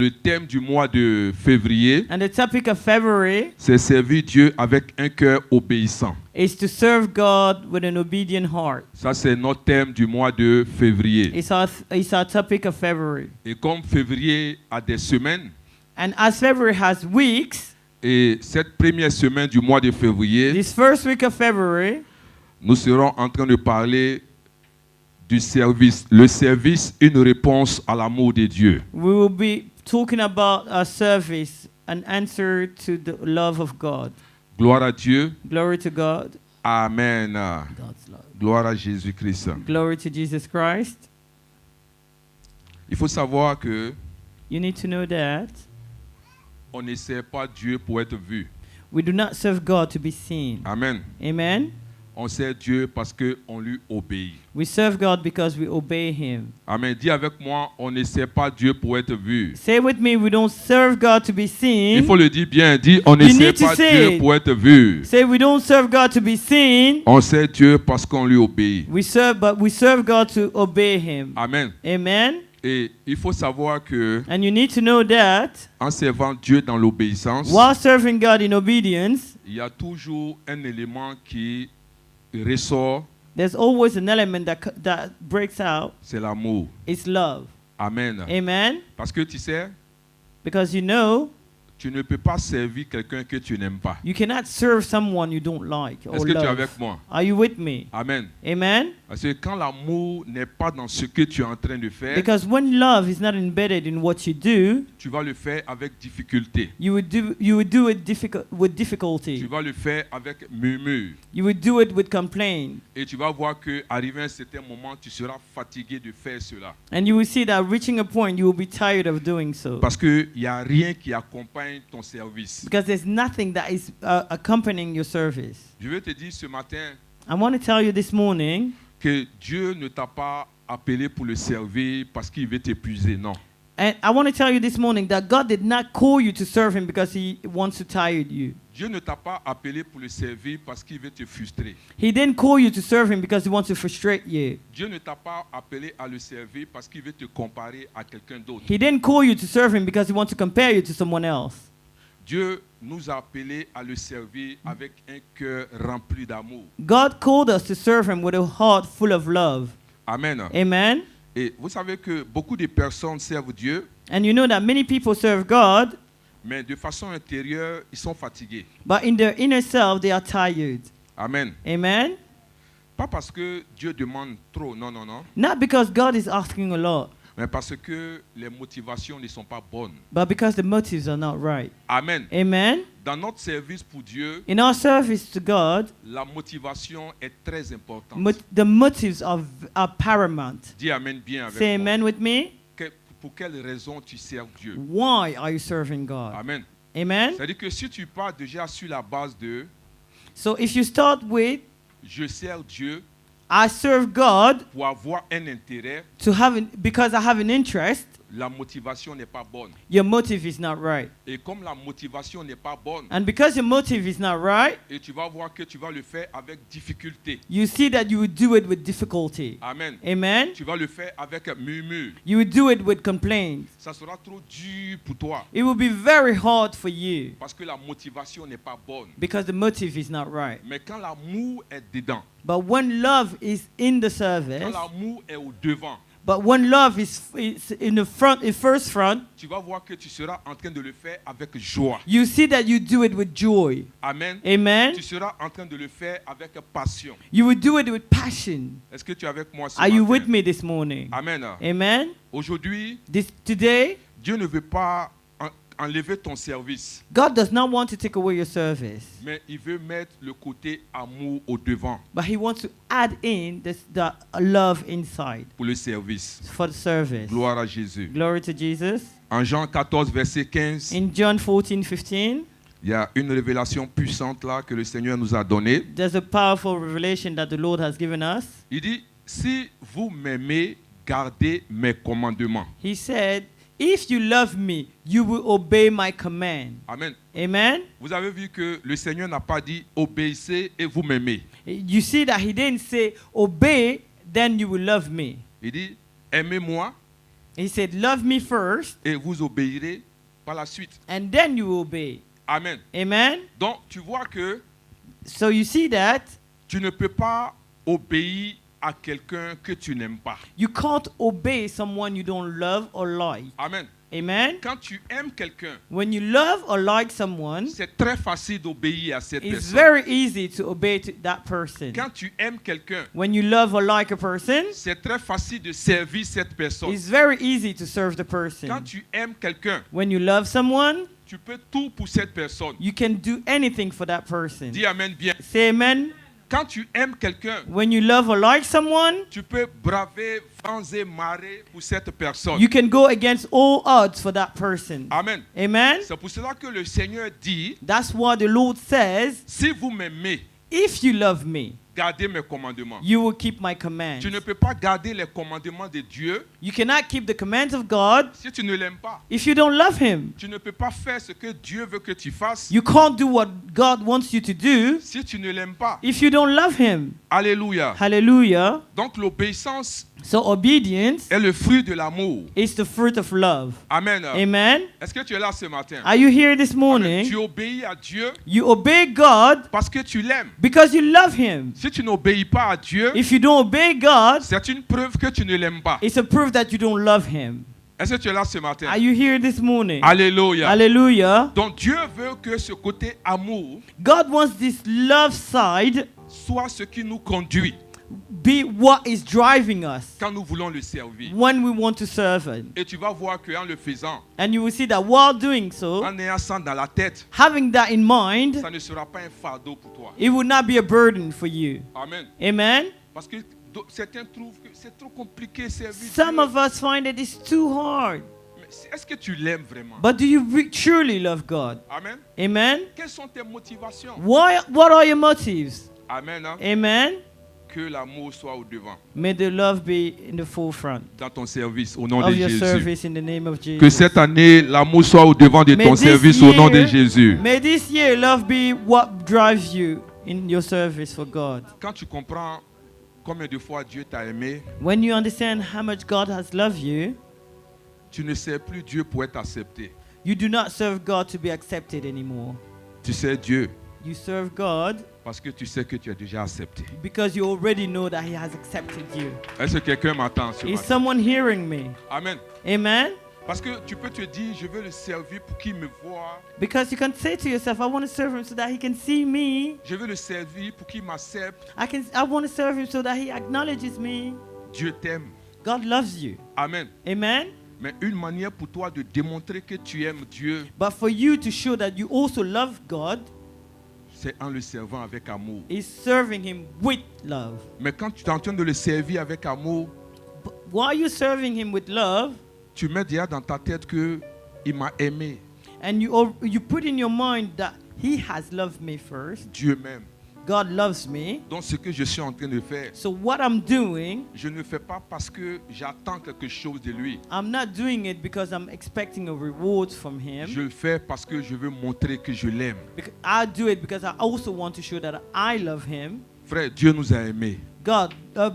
Le thème du mois de février, And the topic of February c'est servir Dieu avec un cœur obéissant. is to serve God with an obedient heart. Ça, c'est notre thème du mois de février. It's our topic of February. Et comme février a des semaines, And as February has weeks, et cette première semaine du mois de février, this first week of February, nous serons en train de parler du service. Le service, une réponse à l'amour de Dieu. we will be talking about a service, an answer to the love of God. Gloire à Dieu. Glory to God. Amen. God's love. Gloire à Jésus-Christ. Glory to Jesus Christ. Il faut savoir que You need to know that on ne sert pas Dieu pour être vu. we do not serve God to be seen. Amen. Amen. On sert Dieu parce qu'on lui obéit. We serve God because we obey Him. Amen. Dis avec moi, on ne sert pas Dieu pour être vu. Say with me, we don't serve God to be Il seen. faut le dire bien. Dis, on ne You sert need to pas say Dieu it. pour être vu. Say we don't serve God to be seen. On sert Dieu parce qu'on lui obéit. We serve God to obey Him. Amen. Amen. Et il faut savoir que And you need to know that en servant Dieu dans l'obéissance, while serving God in obedience, il y a toujours un élément qui ressort, there's always an element that breaks out. c'est l'amour. It's love. Amen. Amen. Parce que tu sais, Because you know, tu ne peux pas servir quelqu'un que tu n'aimes pas. you cannot serve someone you don't like or Est-ce que tu es love. avec moi? Are you with me? Amen. Amen. Parce que quand l'amour n'est pas dans ce que tu es en train de faire, Because when love is not embedded in what you do, tu vas le faire avec difficulté. you would do it with Tu difficulty. vas le faire avec murmure. You would do it with complaint. Et tu vas voir qu'arrivé à un certain moment, tu seras fatigué de faire cela. And you will see that reaching a point, you will be tired of doing so. Parce qu'il n'y a rien qui accompagne ton service. Because there's nothing that is accompanying your service. Je veux te dire ce matin I want to tell you this morning que Dieu ne t'a pas appelé pour le servir parce qu'il veut t'épuiser, non. And I want to tell you this morning that God did not call you to serve Him because He wants to tire you. Dieu ne t'a pas appelé pour le servir parce qu'il veut te frustrer. He didn't call you to serve Him because He wants to frustrate you. Dieu ne t'a pas appelé à le servir parce qu'il veut te comparer à quelqu'un d'autre. He didn't call you to serve Him because He wants to compare you to someone else. Dieu nous a appelés à le servir avec un cœur rempli d'amour. God called us to serve Him with a heart full of love. Amen. Amen. Et vous savez que beaucoup de personnes servent Dieu, And you know that many people serve God, mais de façon intérieure, ils sont fatigués. but in their inner self, they are tired. Amen. Amen. Pas parce que Dieu demande trop, non, non, non, Not because God is asking a lot, mais parce que les motivations ne sont pas bonnes. but because the motives are not right. Amen. Amen. Dans notre service pour Dieu, In our service to God, la motivation est très importante. the motives are paramount. Dis Amen bien avec Say moi. amen with me. Pour quelle raison tu sers Dieu? Why are you serving God? Amen. Amen. C'est-à-dire que si tu pars déjà sur la base de So if you start with, je sers Dieu I serve God pour avoir un intérêt, because I have an interest, la motivation n'est pas bonne. your motive is not right. Et comme la motivation n'est pas bonne, And because your motive is not right, et tu vas voir que tu vas le faire avec difficulté. you see that you would do it with difficulty. Amen. Amen. Tu vas le faire avec murmure. You would do it with complaints. Ça sera trop dur pour toi It will be very hard for you parce que la motivation n'est pas bonne. because the motive is not right. Mais quand l'amour est dedans, But when love is in the quand service, l'amour est au devant, but when love is in the front, in first front, tu vas voir que tu seras en train de le faire avec joie. you see that you do it with joy. Amen. Amen. Tu seras en train de le faire avec passion. You will do it with passion. Est-ce que tu es avec moi ce Are you matin? with me this morning? Amen. Amen. Aujourd'hui, Today, Dieu ne veut pas enlever ton service, God does not want to take away your service, mais il veut mettre le côté amour au devant but He wants to add in the love inside pour le service. for the service. Gloire à Jésus. Glory to Jesus. En Jean 14, verset 15, In John 14:15, il y a une révélation puissante là que le Seigneur nous a donnée. there's a powerful revelation that the Lord has given us. Il dit, si vous m'aimez, gardez mes commandements. He said, if you love me, you will obey my command. Amen. Amen. Vous avez vu que le Seigneur n'a pas dit obéissez et vous m'aimez. You see that He didn't say, obey, then you will love me. Il dit aimez-moi He said, love me first, et vous obéirez par la suite. and then you obey. Amen. Amen? Donc, tu vois que So you see that tu ne peux pas obéir à quelqu'un que tu n'aimes pas. you can't obey someone you don't love or like. Amen. Amen? Quand tu aimes quelqu'un, When you love or like someone, c'est très facile d'obéir à cette it's personne. very easy to obey to that person. Quand tu aimes quelqu'un, When you love or like a person, c'est très facile de servir cette personne. it's very easy to serve the Quand person. tu aimes quelqu'un, When you love someone, tu peux tout pour cette personne. you can do anything for that person. Dis amen bien. Say amen. Quand tu aimes quelqu'un, When you love or like someone, tu peux braver vents et marées pour cette personne. you can go against all odds for that person. Amen. Amen. C'est pour cela que le Seigneur dit, That's what the Lord says. si vous m'aimez, If you love me, gardez mes commandements. you will keep my commands. Tu ne peux pas garder les commandements de Dieu You cannot keep the commands of God si tu ne l'aimes pas. if you don't love Him. Tu ne peux pas faire ce que Dieu veut que tu fasses You can't do what God wants you to do si tu ne l'aimes pas. if you don't love Him. Alléluia. Hallelujah. Donc l'obéissance So obedience est le fruit de l'amour. is the fruit of love. Amen. Amen. Est-ce que tu es là ce matin? Are you here this Amen. morning? Tu obéis à Dieu You obey God parce que tu l'aimes. because you love Him. Si tu n'obéis pas à Dieu, If you don't obey God, c'est une preuve que tu ne l'aimes pas. it's a proof that you don't love Him. Est-ce que tu es là ce matin? Are you here this morning? Alléluia. Hallelujah. Donc Dieu veut que ce côté amour God wants this love side soit ce qui nous conduit be what is driving us quand nous voulons le servir. when we want to serve Him. Et tu vas voir qu'en le faisant, And you will see that while doing so, en ayant ça dans la tête, having that in mind, ça ne sera pas un fardeau pour toi. it will not be a burden for you. Amen. Amen. Parce que certains trouvent que c'est trop compliqué servir Some Dieu. of us find that it's too hard. Mais est-ce que tu l'aimes vraiment? But do you truly love God? Amen. Amen. Quelles sont tes motivations? What are your motives? Amen. Hein? Amen. Que l'amour soit au devant May the love be in the forefront dans ton service au nom de of your Jésus. service in the name of Que Jesus. cette année, l'amour soit au devant de May ton this service au nom de year- Jésus. May this year love be what drives you in your service for God. Quand tu comprends combien de fois Dieu t'a aimé, When you understand how much God has loved you, tu ne sers plus Dieu pour être accepté. you do not serve God to be accepted anymore. Tu sers Dieu You serve God parce que tu sais que tu es déjà accepté. because you already know that He has accepted you. Est-ce que quelqu'un m'entend ce Is matin? someone hearing me? Amen. Amen? Parce que tu peux te dire, je veux le servir pour qu'il me voie. Because you can say to yourself, I want to serve Him so that He can see me. Je veux le servir pour qu'il m'accepte. I want to serve Him so that He acknowledges me. Dieu t'aime. God loves you. Amen. Amen? Mais une manière pour toi de démontrer que tu aimes Dieu, But for you to show that you also love God c'est en le servant avec amour. is serving Him with love. Mais quand tu es en train de le servir avec amour, But while you're serving Him with love, tu mets déjà dans ta tête que il m'a aimé. and you put in your mind that He has loved me first, Dieu m'aime. God loves me. Donc ce que je suis en train de faire, So what I'm doing, je ne le fais pas parce que j'attends quelque chose de lui. I'm not doing it because I'm expecting a reward from Je Him. le fais parce que je veux montrer que je l'aime. I do it because I also want to show that I love Him. Frère, Dieu nous a aimés.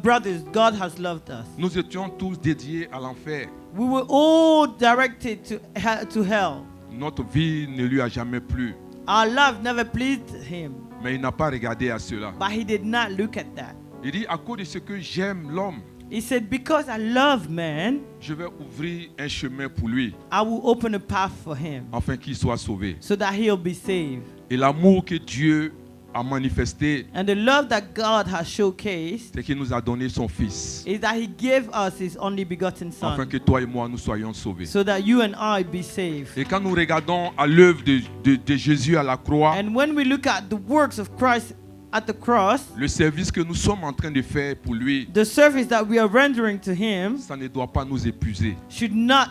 Brothers, God has loved us. Nous étions tous dédiés à l'enfer. We were all directed to hell. Notre vie ne lui a jamais plu. Our love never pleased Him, Mais il n'a pas regardé à cela. but He did not look at that. Il dit, à cause de ce que j'aime l'homme, He said, because I love man, je vais ouvrir un chemin pour lui, I will open a path for him afin qu'il soit sauvé. so that he'll be saved. Et l'amour que Dieu a manifesté, And the love that God has showcased c'est qu'il nous a donné son Fils, is that He gave us His only begotten afin Son que toi et moi, nous soyons sauvés. so that you and I be saved. Et quand nous regardons à l'œuvre de Jésus à la croix, And when we look at the works of Christ at the cross, le service que nous sommes en train de faire pour lui, the service that we are rendering to Him ça ne doit pas nous épuiser. should not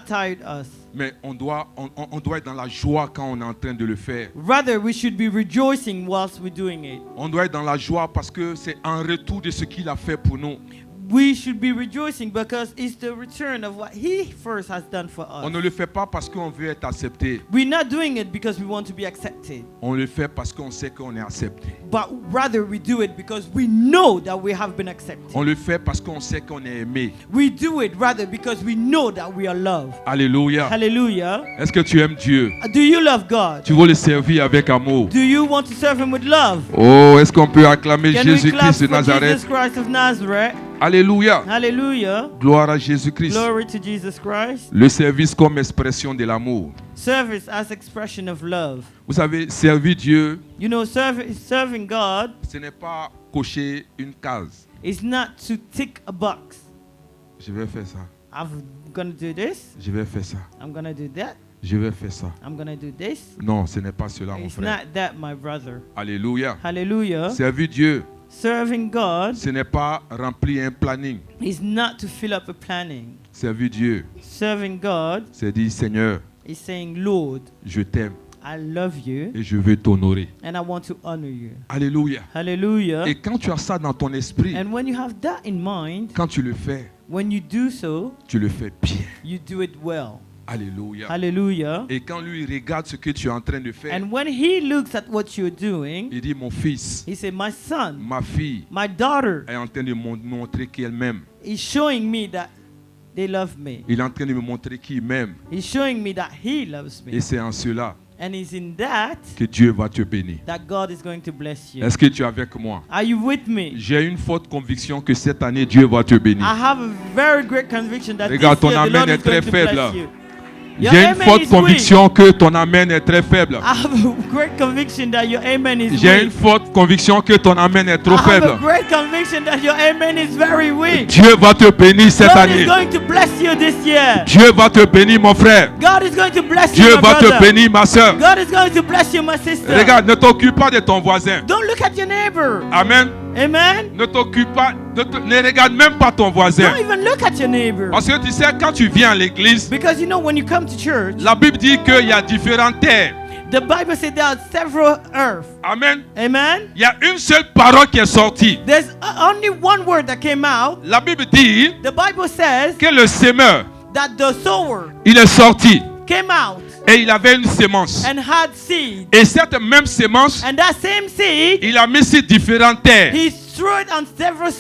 tire us. Mais on doit être dans la joie quand on est en train de le faire. Rather, we should be rejoicing whilst we're doing it. On doit être dans la joie parce que c'est en retour de ce qu'il a fait pour nous. we should be rejoicing because it's the return of what He first has done for On us. ne le fait pas parce qu'on veut être accepté. We're not doing it because we want to be accepted, On le fait parce qu'on sait qu'on est accepté. but rather we do it because we know that we have been accepted. On le fait parce qu'on sait qu'on est aimé. We do it rather because we know that we are loved. Alléluia. Hallelujah. Est-ce que tu aimes Dieu? Do you love God? Tu veux le servir avec amour? Do you want to serve Him with love? Oh, est-ce qu'on peut acclamer Can we clap Jésus-Christ de for Nazareth? Jesus Christ of Nazareth? Alléluia. Hallelujah. Gloire à Jésus-Christ. Glory to Jesus Christ. Le service comme expression de l'amour. Service as expression of love. Vous savez, servir Dieu, You know, serving God ce n'est pas cocher une case. is not to tick a box. Je vais faire ça. I'm gonna do this. Je vais faire ça. I'm gonna do that. Je vais faire ça. I'm gonna do this. Non, ce n'est pas cela, mon It's frère. not that, my brother. Alléluia. Hallelujah. Servir Dieu, Serving God ce n'est pas remplir un planning. is not to fill up a planning. Servir Dieu, Serving God c'est dire Seigneur, is saying, Lord, je t'aime I love you et je veux t'honorer. and I want to honor you. Alléluia. Hallelujah. Et quand tu as ça dans ton esprit, And when you have that in mind, quand tu le fais, when you do so, tu le fais bien. you do it well. Alléluia. Hallelujah. Et quand lui regarde ce que tu es en train de faire, And when He looks at what you're doing, il dit mon fils, He said, my son, ma fille my daughter est en train de me montrer qu'elle m'aime. is showing me that they love me. Il est en train de me montrer qu'il m'aime. He's showing me that He loves Et me. c'est en cela And it's in that que Dieu va te bénir. that God is going to bless you. Est-ce que tu es avec moi? Are you with me? J'ai une forte conviction que cette année, Dieu va te bénir. I have a very great conviction that Regarde, this ton year the amen Lord est is going très to faible. bless you. Your J'ai une amen forte is conviction que ton amen est très faible. weak. I have a great conviction that your amen is J'ai une weak. forte conviction que ton amen est trop I have a faible. great conviction that your amen is very weak. Dieu va te bénir cette God année. is going to bless you this year. Dieu va te bénir, mon frère. God is going to bless you, Dieu my va te brother. bénir, ma soeur. God is going to bless you, my sister. Regarde, ne t'occupe pas de ton voisin. Don't look at your neighbor. Amen. Amen. Ne t'occupe pas, ne regarde même pas ton voisin. Don't even look at your neighbor. Parce que tu sais, quand tu viens à l'église, Because you know, when you come to church, la Bible dit qu'il y a différentes terres. the Bible said there are several earths. Amen. Amen. Il y a une seule parole qui est sortie. There's only one word that came out. La Bible dit The Bible says que le semeur, that the sower il est sorti came out et il avait une sémence. and had seed. Et cette même sémence, And that same seed, il a mis sur différentes terres. he threw it on several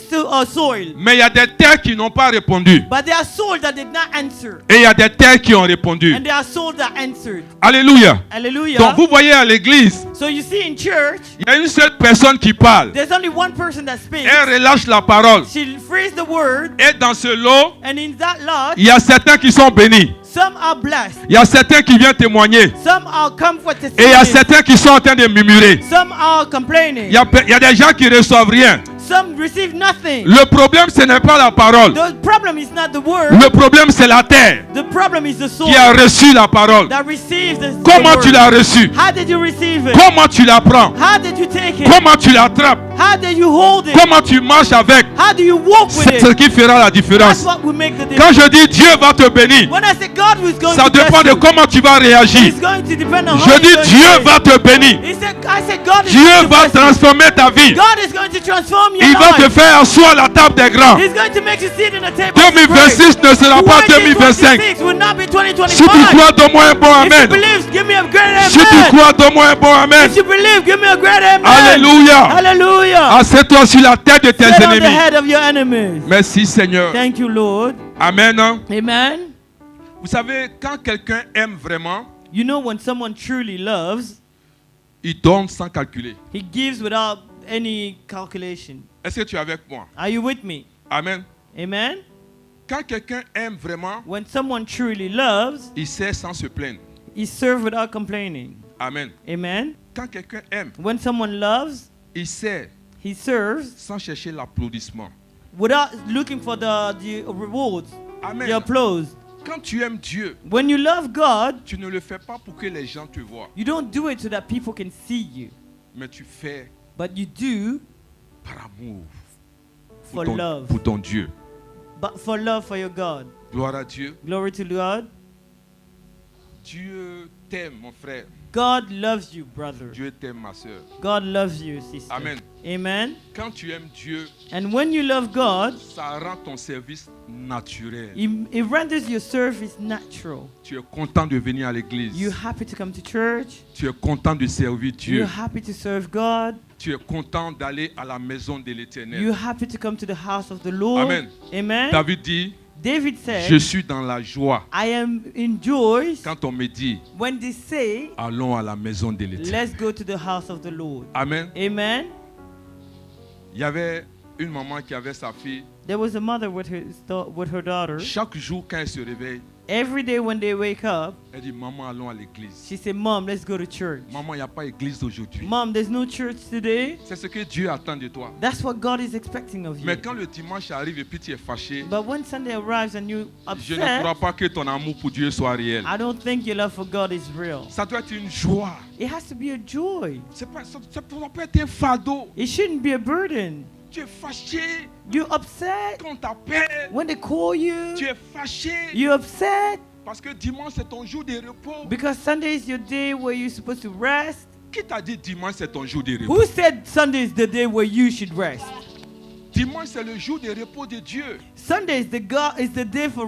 soil. Mais il y a des terres qui n'ont pas répondu. But there are soil that did not answer. Et il y a des terres qui ont répondu. And there are soil that answered. Alléluia. Hallelujah. Donc vous voyez à l'église, So you see in church, il y a une seule personne qui parle. there's only one person that speaks. Elle relâche la parole. She frees the word. Et dans ce lot, And in that lot, il y a certains qui sont bénis. some are blessed. Il y a certains qui viennent témoigner. Some are comforted. Et il y a certains qui sont en train de murmurer. Some are complaining. Il y a des gens qui ne reçoivent rien. Some receive nothing. Le problème, ce n'est pas la parole. The problem is not the word. Le problème, c'est la terre The problem is the soul qui a reçu la parole. that receives the Comment word. tu l'as reçue? How did you receive it? Comment tu la prends? How did you take it? Comment tu l'attrapes? How did you hold it? Comment tu marches avec? How do you walk with C'est ce it? qui fera la That's différence. what will make the Quand difference. je dis Dieu va te bénir, When I say God is going ça to bless dépend de you, comment tu vas réagir. it's going to depend on how Je you're dis going Dieu to va te bénir. I said God is Dieu going to va bless you. transformer ta vie. God is going to transform your Il va te life. faire asseoir à la table des grands. He's going to make you sit in a table of grace. 2026 ne sera pas 2025. 2026 will not be Si tu 2025. crois, donne-moi un bon If you amen. believe, give me a great Si tu amen. crois, donne-moi un bon amen. If you believe, give me a great amen. Alléluia. Hallelujah. Assieds-toi sur la tête de tes Sit on the ennemis. head of your enemies. Merci Seigneur. Thank you, Lord. Amen. Amen. Vous savez, quand quelqu'un aime vraiment, You know, when someone truly loves, il donne sans calculer. he gives without any calculation. Est-ce que tu es avec moi? Are you with me? Amen. Amen. Quand quelqu'un aime vraiment, When someone truly loves, il sert sans se plaindre. he serves without complaining. Amen. Amen. Quand quelqu'un aime, When someone loves, il sert he serves sans chercher l'applaudissement. without looking for the rewards, Amen. the applause. Quand tu aimes Dieu, When you love God, tu ne le fais pas pour que les gens te voient, you don't do it so that people can see you, mais tu fais but you do par amour for love. pour ton Dieu. But for love for your God. Gloire à Dieu. Glory to God. Dieu t'aime, mon frère. God loves you, brother. Dieu t'aime, ma soeur. God loves you, sister. Amen. Amen. Quand tu aimes Dieu, And when you love God, ça rend ton service naturel. it renders your service natural. Tu es content de venir à l'église. You're happy to come to church. Tu es content de servir Dieu. You're happy to serve God. Tu es content d'aller à la maison de l'Éternel. You're happy to come to the house of the Lord. Amen. Amen. David dit, David said, je suis dans la joie I am in joy quand on me dit, when they say, allons à la maison de l'Éternel. let's go to the house of the Lord. Amen. Amen. Il y avait une maman qui avait sa fille. There was a mother with her daughter. Chaque jour quand elle se réveille, Every day when they wake up, elle dit, maman, allons à l'église. she said, Mom, let's go to church. Maman, il n'y a pas d'église aujourd'hui. Mom, there's no church today. C'est ce que Dieu attend de toi. That's what God is expecting of Mais you. quand le dimanche arrive et puis tu es fâché, But when Sunday arrives and you're je ne crois upset, pas que ton amour pour Dieu soit réel. I don't think your love for God is real. Ça doit être une joie. It has to be a joy. Ça peut être un fardeau. It shouldn't be a burden. Tu es fâché You're upset quand on t'appelle. when they call you. Tu es fâché You're upset parce que dimanche c'est ton jour de repos. because Sunday is your day where you're supposed to rest. Qui t'a dit dimanche c'est ton jour de repos? Who said Sunday is the day where you should rest? Dimanche c'est le jour de repos de Dieu. Sunday is the day for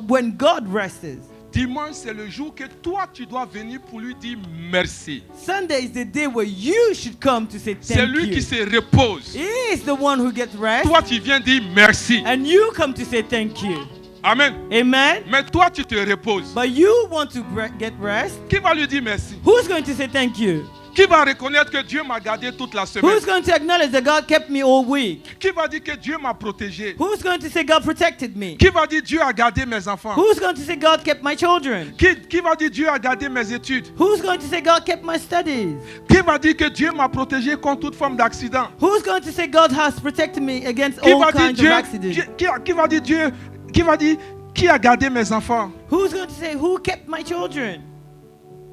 when God rests. Dimanche c'est le jour que toi tu dois venir pour lui dire merci. Sunday is the day where you should come to say C'est thank lui you. qui se repose. He is the one who gets rest, Toi tu viens dire merci. and you come to say thank you. Amen. Amen. Mais toi tu te reposes. But you want to get rest. Qui va lui dire merci? Who's going to say thank you? Qui va reconnaître que Dieu m'a gardé toute la semaine? Who's going to acknowledge that God kept me all week? Qui va dire que Dieu m'a protégé? Who's going to say God protected me? Qui va dire Dieu a gardé mes enfants? Who's going to say God kept my children? Qui va dire Dieu a gardé mes études? Who's going to say God kept my studies? Qui va dire que Dieu m'a protégé contre toute forme d'accident? Who's going to say God has protected me against Qui all va dire kinds of Dieu? accidents? Qui va dire Dieu? Qui va dire qui a gardé mes enfants? Who's going to say who kept my children?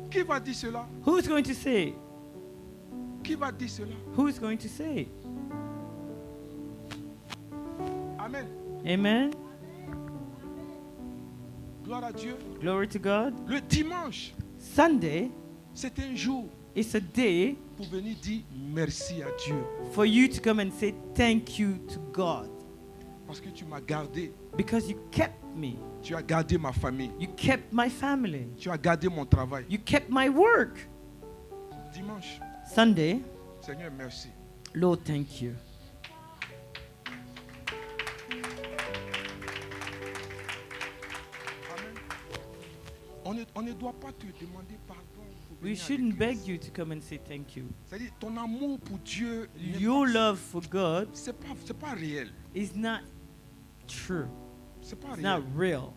Qui va dire cela? Who's going to say? Qui va dire cela? Who's going to say? Amen. Amen. Gloire à Dieu. Glory to God. Le dimanche, Sunday c'est un jour is a day pour venir dire merci à Dieu for you to come and say thank you to God parce que tu m'as gardé. because you kept me. Tu as gardé ma famille. You kept my family. Tu as gardé mon travail. You kept my work. Dimanche, Sunday, Seigneur, merci. Lord, thank you. Amen. On ne doit pas te demander pardon. Pour We venir à shouldn't l'église. beg you to come and say thank you. C'est-à-dire, ton amour pour Dieu, Your love for God c'est pas réel. is not true. C'est pas It's not réel. real.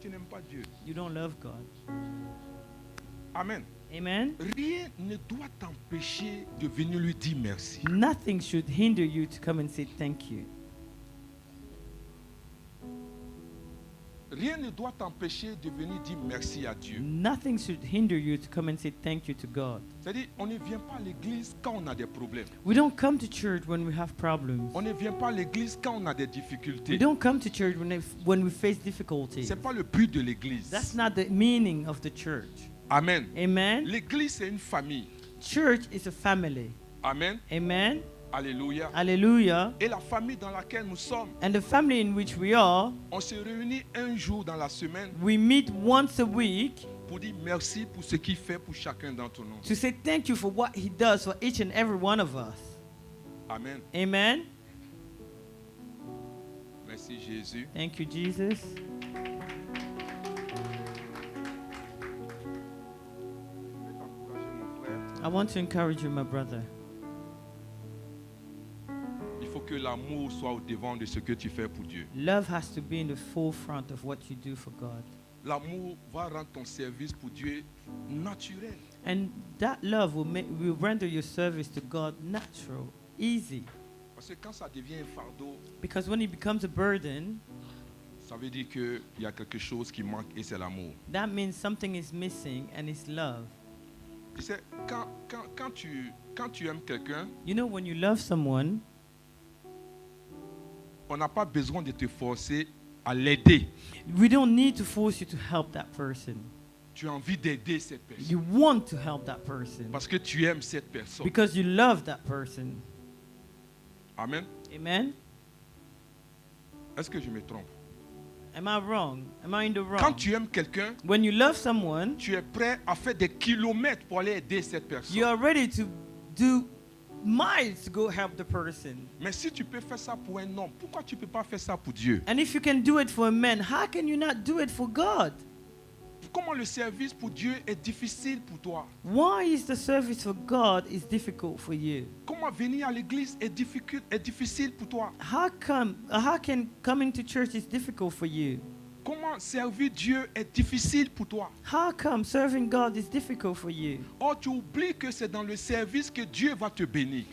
Tu n'aimes pas Dieu. You don't love God. Amen. Amen. Rien ne doit t'empêcher de venir lui dire merci. Nothing should hinder you to come and say thank you. Rien ne doit t'empêcher de venir dire merci à Dieu. Nothing should hinder you to come and say thank you to God. C'est-à-dire, on ne vient pas à l'église quand on a des problèmes. We don't come to church when we have problems. On ne vient pas à l'église quand on a des difficultés. We don't come to church when we face difficulties. C'est pas le but de l'église. That's not the meaning of the church. Amen. Amen. L'église, c'est une famille. Church is a family. Amen. Amen. Alléluia. Hallelujah. Et la famille dans laquelle nous sommes, And the family in which we are, on se réunit un jour dans la semaine we meet once a week pour dire merci pour ce qu'il fait pour chacun d'entre nous. to say thank you for what he does for each and every one of us. Amen. Amen. Merci Jésus. Thank you, Jesus. Je vais t'encourager, mon frère. I want to encourage you, my brother. Il faut que l'amour soit au devant de ce que tu fais pour Dieu. Love has to be in the forefront of what you do for God. L'amour va rendre ton service pour Dieu naturel. And that love will render your service to God natural, easy. Parce que quand ça devient un fardeau, Because when it becomes a burden, ça veut dire qu'il y a quelque chose qui manque et c'est l'amour. that means something is missing and it's love. Tu sais, quand tu aimes quelqu'un, You know, when you love someone, on n'a pas besoin de te forcer à l'aider. we don't need to force you to help that person. Tu as envie d'aider cette personne You want to help that person parce que tu aimes cette personne. because you love that person. Amen. Amen. Est-ce que je me trompe? Am I wrong? Am I in the wrong? Quand tu aimes quelqu'un, When you love someone, tu es prêt à faire des kilomètres pour aller aider cette personne. you are ready to do miles to go help the person. Mais si tu peux faire ça pour un homme, pourquoi tu ne peux pas faire ça pour Dieu? And if you can do it for a man, how can you not do it for God? Comment le service pour Dieu est difficile pour toi? Why is the service for God is difficult for you? Comment venir à l'église est difficile pour toi? How can coming to church is difficult for you? Comment servir Dieu est difficile pour toi? How come serving God is difficult for you? Or, tu oublies que c'est dans le service que Dieu va te bénir.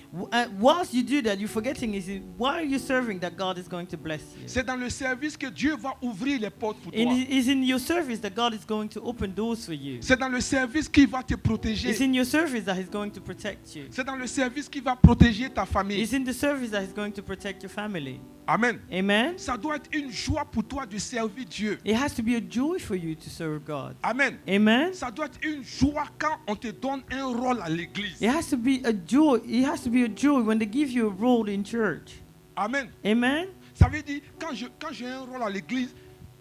Whilst you do that, you're forgetting why are you serving that God is going to bless you? C'est dans le service que Dieu va ouvrir les portes pour toi. It's in your service that God is going to open doors for you. C'est dans le service qui va te protéger. It's in your service that He's going to protect you. C'est dans le service qui va protéger ta famille. It's in the service that He's going to protect your family. Amen. Amen. Ça doit être une joie pour toi de servir Dieu. It has to be a joy for you to serve God. Amen. Amen. Ça doit être une joie quand on te donne un rôle à l'église. It has to be a joy. It has to be a joy when they give you a role in church. Amen. Amen. Ça veut dire, quand j'ai un rôle à l'église,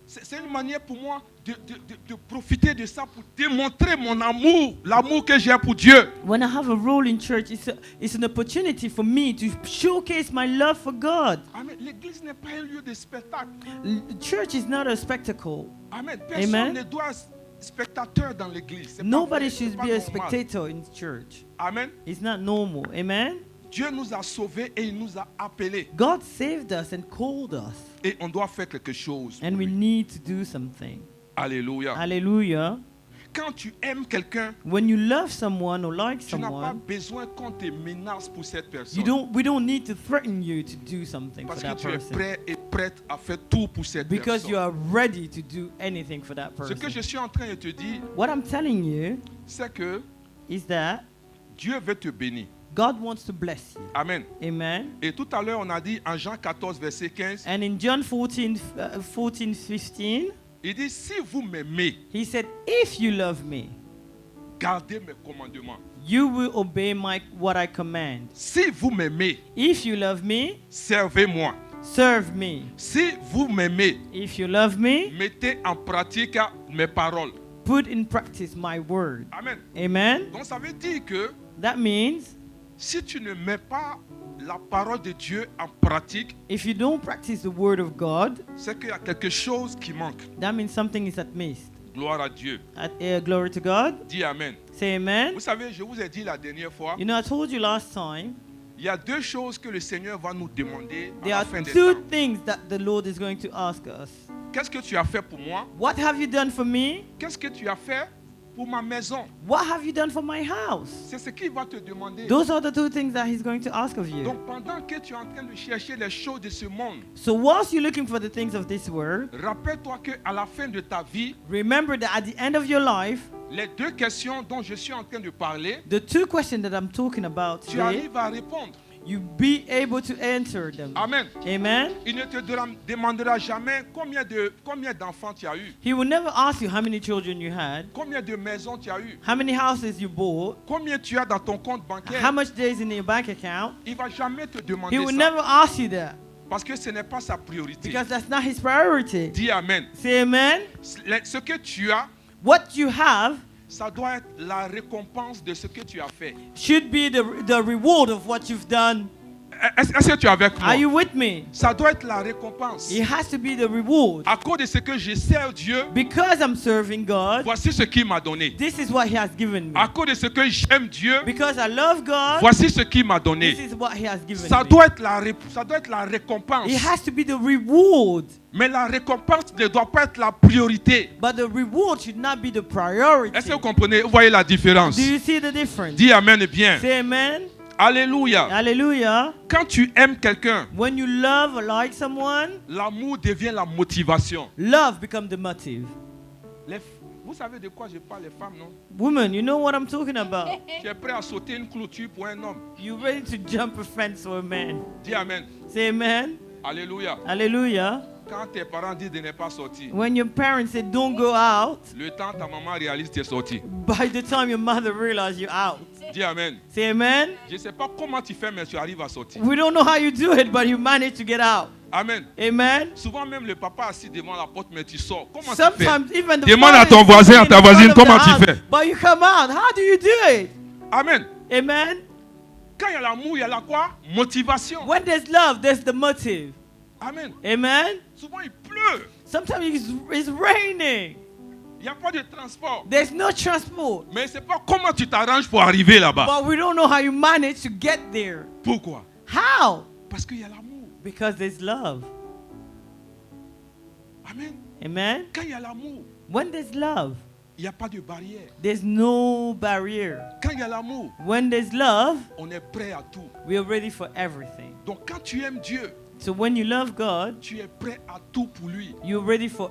c'est une manière pour moi de profiter de ça pour démontrer mon amour, l'amour que j'ai pour Dieu. When I have a role in church, it's an opportunity for me to showcase my love for God. Amen. L'église n'est pas un lieu de spectacle. Church is not a spectacle. Amen. Personne Amen. ne doit être spectateur dans l'église. C'est pas Nobody vrai, c'est should pas be a normal. spectator in church. Amen. It's not normal. Amen. Dieu nous a sauvés et il nous a appelés. God saved us and called us, Et on doit faire quelque chose. and we need to do something. Alléluia. Hallelujah. Quand tu aimes quelqu'un, When you love someone or like tu n'as pas someone, besoin qu'on te menace pour cette personne. we don't need to threaten you to do something for Parce que that tu es person. prêt et prête à faire tout pour cette Because you personne. are ready to do anything for that Ce que person. je suis en train de te dire, What I'm telling you c'est que is that Dieu veut te bénir. God wants to bless you. Amen. Amen. Et tout à l'heure, on a dit en Jean 14, verset 15, And in John 14, 15, il dit, si vous m'aimez, He said, if you love me, gardez mes commandements. you will obey what I command. Si vous m'aimez, If you love me, servez-moi. serve me. Si vous m'aimez, If you love me, mettez en pratique mes paroles. put in practice my word. Amen. Amen. Donc ça veut dire que That means si tu ne mets pas la parole de Dieu en pratique, if you don't practice the word of God, c'est qu'il y a quelque chose qui manque. that means something is amiss. Gloire à Dieu. Glory to God. Dis Amen. Say amen. Vous savez, je vous ai dit la dernière fois, You know, I told you last time, il y a deux choses que le Seigneur va nous demander à there la are fin des two temps. things that the Lord is going to ask us. Qu'est-ce que tu as fait pour moi? What have you done for me? Qu'est-ce que tu as fait pour ma maison? What have you done for my house? C'est ce qu'il va te demander. Those are the two things that He's going to ask of you. Donc pendant que tu es en train de chercher les choses de ce monde, So whilst you're looking for the things of this world, rappelle-toi qu'à la fin de ta vie, remember that at the end of your life, les deux questions dont je suis en train de parler, the two questions that I'm talking about tu today, arrives à répondre. you be able to answer them. Amen. Amen. Il ne te demandera jamais combien d'enfants tu as eu, He will never ask you how many children you had, combien de maisons tu as eu, how many houses you bought, combien tu as dans ton compte how bancaire. much days in your bank account. Il va jamais te demander He will ça never ask you that parce que ce n'est pas sa priorité. because that's not His priority. Dis Amen. Say amen. Ce que tu as, What you have ça doit être la récompense de ce que tu as fait. should be the reward of what you've done. Est-ce que tu es avec moi? Are you with me? Ça doit être la récompense. It has to be the reward. À cause de ce que je sers Dieu, Because I'm serving God, voici ce qu'il m'a donné. this is what He has given me. À cause de ce que j'aime Dieu, Because I love God, voici ce qu'il m'a this donné. is what He has given Ça me. doit être la récompense. It has to be the reward, Mais la récompense ne doit pas être la priorité. but the reward should not be the priority. Est-ce que vous comprenez? Vous voyez la différence? Do you see the difference? Dis Amen bien. Say amen. Alléluia. Hallelujah. Quand tu aimes quelqu'un, When you love or like someone, l'amour devient la motivation. love becomes the motive. Vous savez de quoi je parle, les femmes, non? Woman, you know what I'm talking about. Tu es prêt à sauter une clôture pour un homme. You ready to jump a fence for a man. Dis Amen. Say amen. Alléluia. Hallelujah. Quand tes parents disent de ne pas sortir, When your parents say don't go out, le temps ta maman réalise que tu es sorti. by the time your mother realizes you're out. Dis Amen. Say amen. Je ne sais pas comment tu fais, mais tu arrives à sortir. We don't know how you do it, but you manage to get out. Amen. Amen. Souvent même le papa assis devant la porte, mais tu sors. Comment tu fais? Sometimes even the Demande à father ton is voisin, sitting à ta in front voisine, of the comment tu house, fais? But you come out. How do you do it? Amen. Amen. Quand il y a l'amour, il y a la quoi? Motivation. When there's love, there's the motive. Amen. Amen. Souvent il pleut. Sometimes it's raining. Il n'y a pas de transport. There's no transport. Mais c'est pas comment tu t'arranges pour arriver là-bas. But we don't know how you manage to get there. Pourquoi? How? Parce qu'il y a l'amour. Because there's love. Amen. Amen. Quand il y a l'amour, When there's love, il n'y a pas de barrière. there's no barrier. Quand il y a l'amour, When there's love, on est prêt à tout. we're ready for everything. Donc quand tu aimes Dieu, So when you love God, tu es prêt à tout pour lui. you're ready for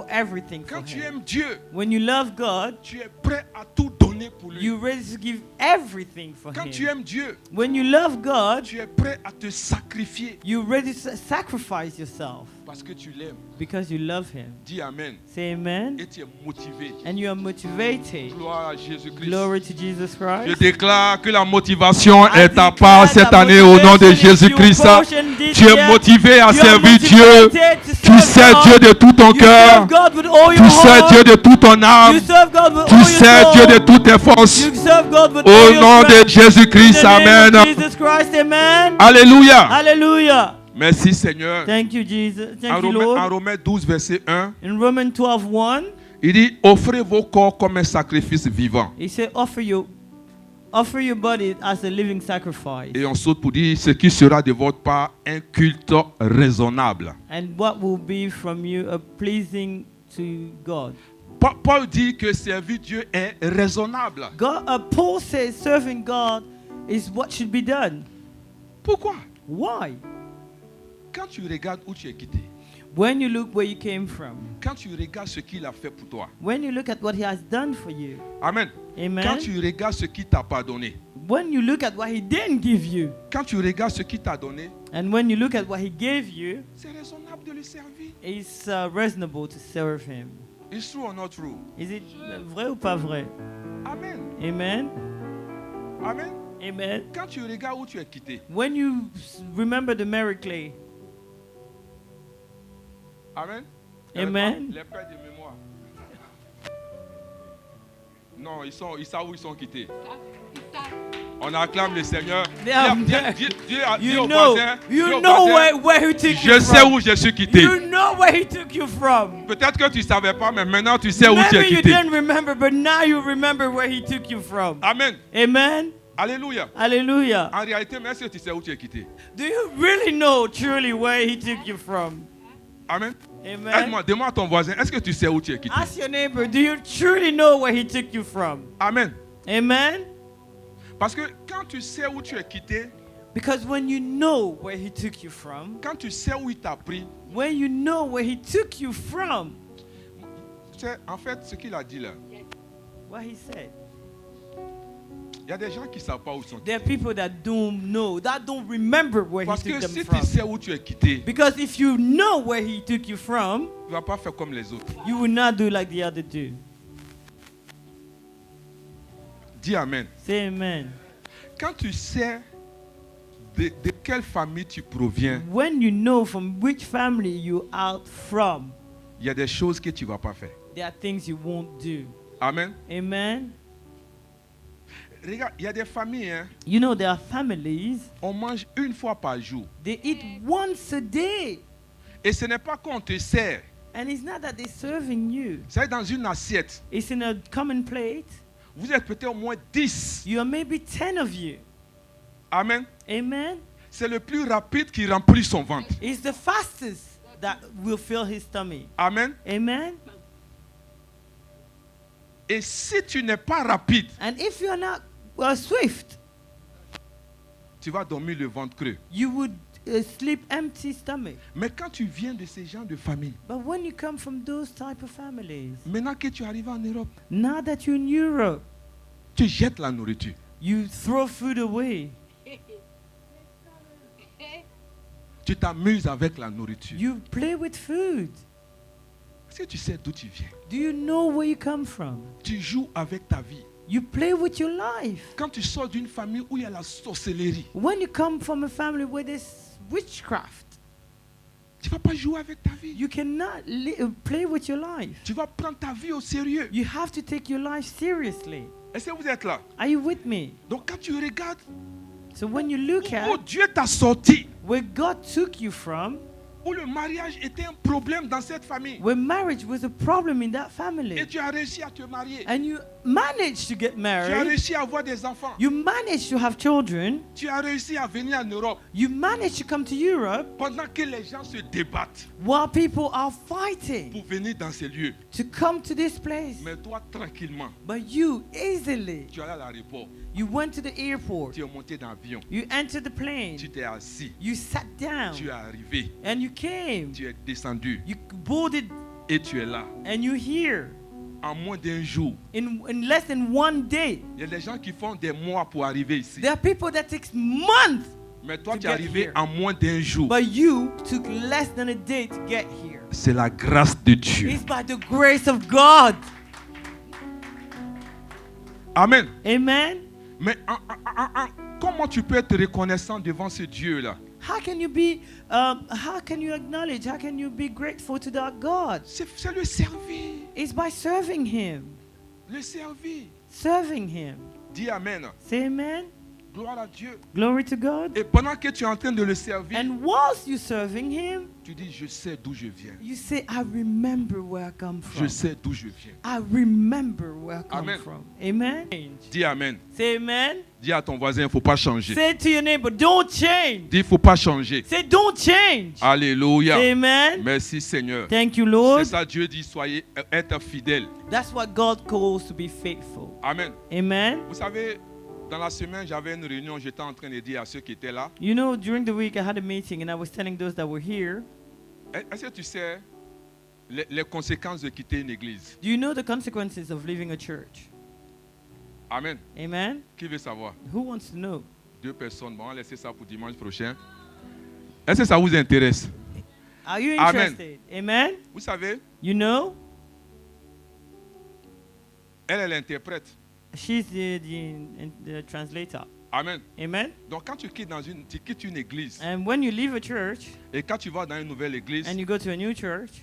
everything for Quand tu Him. aimes Dieu, When you love God, tu es prêt à tout donner pour lui. you're ready to give everything for Quand tu Him. aimes Dieu, When you love God, tu es prêt à te sacrifier you're ready to sacrifice yourself parce que tu l'aimes. because you love Him. Dis Amen. Say amen. Et tu es motivé. And you are motivated. Gloire à Jésus-Christ. Glory to Jesus Je Christ. déclare que la motivation I est ta declare part that cette année au nom de motivation is Jésus-Christ. your portion this Tu es year. motivé à You are servir Dieu. motivated to Tu serve sers God. Dieu de tout ton You cœur. serve God with all Tu your sers heart. Dieu de toute ton âme. You serve God with Tu all your sers soul. Dieu de toutes tes forces. You serve God with Au all your nom de strength. Jésus-Christ. In the name Amen. of Jesus Christ, amen. Alléluia. Hallelujah. Merci Seigneur. Thank you, Jesus. En Thank you, Romains, en Lord. Romains 12, verset 1, In Romans 12:1, il dit offrez vos corps comme un sacrifice vivant. he said, offer your body as a living sacrifice. Et on saute pour dire ce qui sera de votre part un culte raisonnable. And what will be from you pleasing to God. Paul dit que servir Dieu est raisonnable. Paul says serving God is what should be done. Pourquoi? Why? Quand tu regardes où tu es quitté, When you look where you came from, quand tu regardes ce qu'il a fait pour toi, when you look at what He has done for you, Amen. amen. Quand tu regardes ce qu'il t'a pardonné, When you look at what He didn't give you, quand tu regardes ce qu'il t'a donné, and when you look at what He gave you, c'est raisonnable de le servir. it's reasonable to serve Him. Is true or not true? Is it vrai ou pas vrai? Amen. Amen. Amen. Amen. Quand tu regardes où tu es quitté, When you remember the miracle, Amen. Amen. Les pères de mémoire. Non, ils savent où ils sont quittés. On acclame le Seigneur. They are there. Dis you au know, voisin, dis you au know voisin, where He took je you sais from. où je suis quitté. You know where He took you from. Peut-être que tu ne savais pas, mais maintenant tu sais où tu es Maybe you quitté. didn't remember, but now you remember where He took you from. Amen. Amen. Alléluia. Hallelujah. En réalité, mais est-ce que tu sais où tu es quitté? Do you really know truly where He took you from? Amen. Amen. Demande à ton voisin, est-ce que tu sais où tu es quitté? Ask your neighbor, do you truly know where He took you from? Amen. Amen. Parce que quand tu sais où tu es quitté, Because when you know where He took you from, quand tu sais où il t'a pris, when you know where He took you from, tu sais, en fait, ce qu'il a dit là, what He said. il y a des gens qui ne savent pas où ils sont There quittés. are people that don't know, that don't remember where Parce He que took si them tu from. sais où tu es quitté, Because if you know where He took you from, tu ne vas pas faire comme les autres. you will not do like the other do. Dis Amen. Say amen. Quand tu sais de quelle famille tu proviens, When you know from which family you out from, il y a des choses que tu ne vas pas faire. there are things you won't do. Amen. Amen. Regarde, il y a des familles, hein, You know, there are families, on mange une fois par jour. they eat once a day. Et ce n'est pas qu'on te sert. And it's not that they're serving you. C'est dans une assiette. It's in a common plate. Vous êtes peut-être au moins 10. You are maybe 10 of you. Amen. Amen. C'est le plus rapide qui remplit son ventre. It's the fastest that will fill his tummy. Amen. Amen. Et si tu n'es pas rapide, And if you're not swift, tu vas dormir le ventre creux. you would sleep empty stomach. Mais quand tu viens de ces gens de famille, But when you come from those type of families, maintenant que tu arrives en Europe, now that you're in Europe, tu jettes la nourriture. you throw food away. Tu t'amuses avec la nourriture. You play with food. Est-ce que tu sais d'où tu viens? Do you know where you come from? Tu joues avec ta vie. You play with your life. Quand tu sors d'une famille où il y a la sorcellerie, When you come from a family where there's witchcraft, tu ne vas pas jouer avec ta vie. you cannot play with your life. Tu vas prendre ta vie au sérieux. You have to take your life seriously. Est-ce que vous êtes là? Are you with me? Donc quand tu regardes So when you look où at Dieu t'a sorti, where God took you from, où le mariage était un problème dans cette famille, where marriage was a problem in that et family, tu as réussi à te marier, and you managed to get tu as married, réussi à avoir des enfants, you managed to have children, tu as réussi à venir en Europe, you managed to come to Europe pendant que les gens se débattent while people are fighting pour venir dans ces lieux. to come to this place. Mais toi, tranquillement, But you easily, tu allais à l'aéroport, you went to the airport, tu es monté dans l'avion, you entered the plane, tu t'es assis, you sat down, tu es arrivé, and you came, tu es descendu you boarded, et tu es là. and you're here. En moins d'un jour, In less than one day. il y a des gens qui font des mois pour arriver ici. There are people that takes months, Mais toi, to tu es get arrivé here. en moins d'un jour. but you took less than a day to get here. C'est la grâce de Dieu. It's by the grace of God. Amen. Amen. Mais comment tu peux être reconnaissant devant ce Dieu-là? How can you acknowledge, how can you be grateful to that God? C'est le servir. It's by serving Him. Le servir. Serving Him. Dis Amen. Say amen. Gloire à Dieu. Glory to God. Et pendant que tu es en train de le servir, And whilst you're serving Him, tu dis, je sais d'où je viens. you say, I remember where I come Je from. sais d'où je viens. I remember where I come Amen. from. Amen. Dis Amen. Say amen. Dis à ton voisin, il ne faut pas changer. Say to your neighbor, don't change. Dis, il ne faut pas changer. Say, don't change. Alléluia. Amen. Merci Seigneur. Thank you, Lord. C'est ça, Dieu dit, soyez, être fidèles. That's what God calls to be faithful. Amen. Amen. Vous savez, dans la semaine, j'avais une réunion, j'étais en train de dire à ceux qui étaient là, You know, during the week I had a meeting and I was telling those that were here, est-ce que tu sais les conséquences de quitter une église? do you know the consequences of leaving a church? Amen. Amen. Qui veut savoir? Who wants to know? 2 personnes. Bon, on va laisser ça pour dimanche prochain. Est-ce que ça vous intéresse? Are you Amen. interested? Amen. Vous savez, You know, elle interprète. she's the translator. Amen. Amen. Donc quand tu quittes une église And when you leave a church et quand tu vas dans une nouvelle église, and you go to a new church, de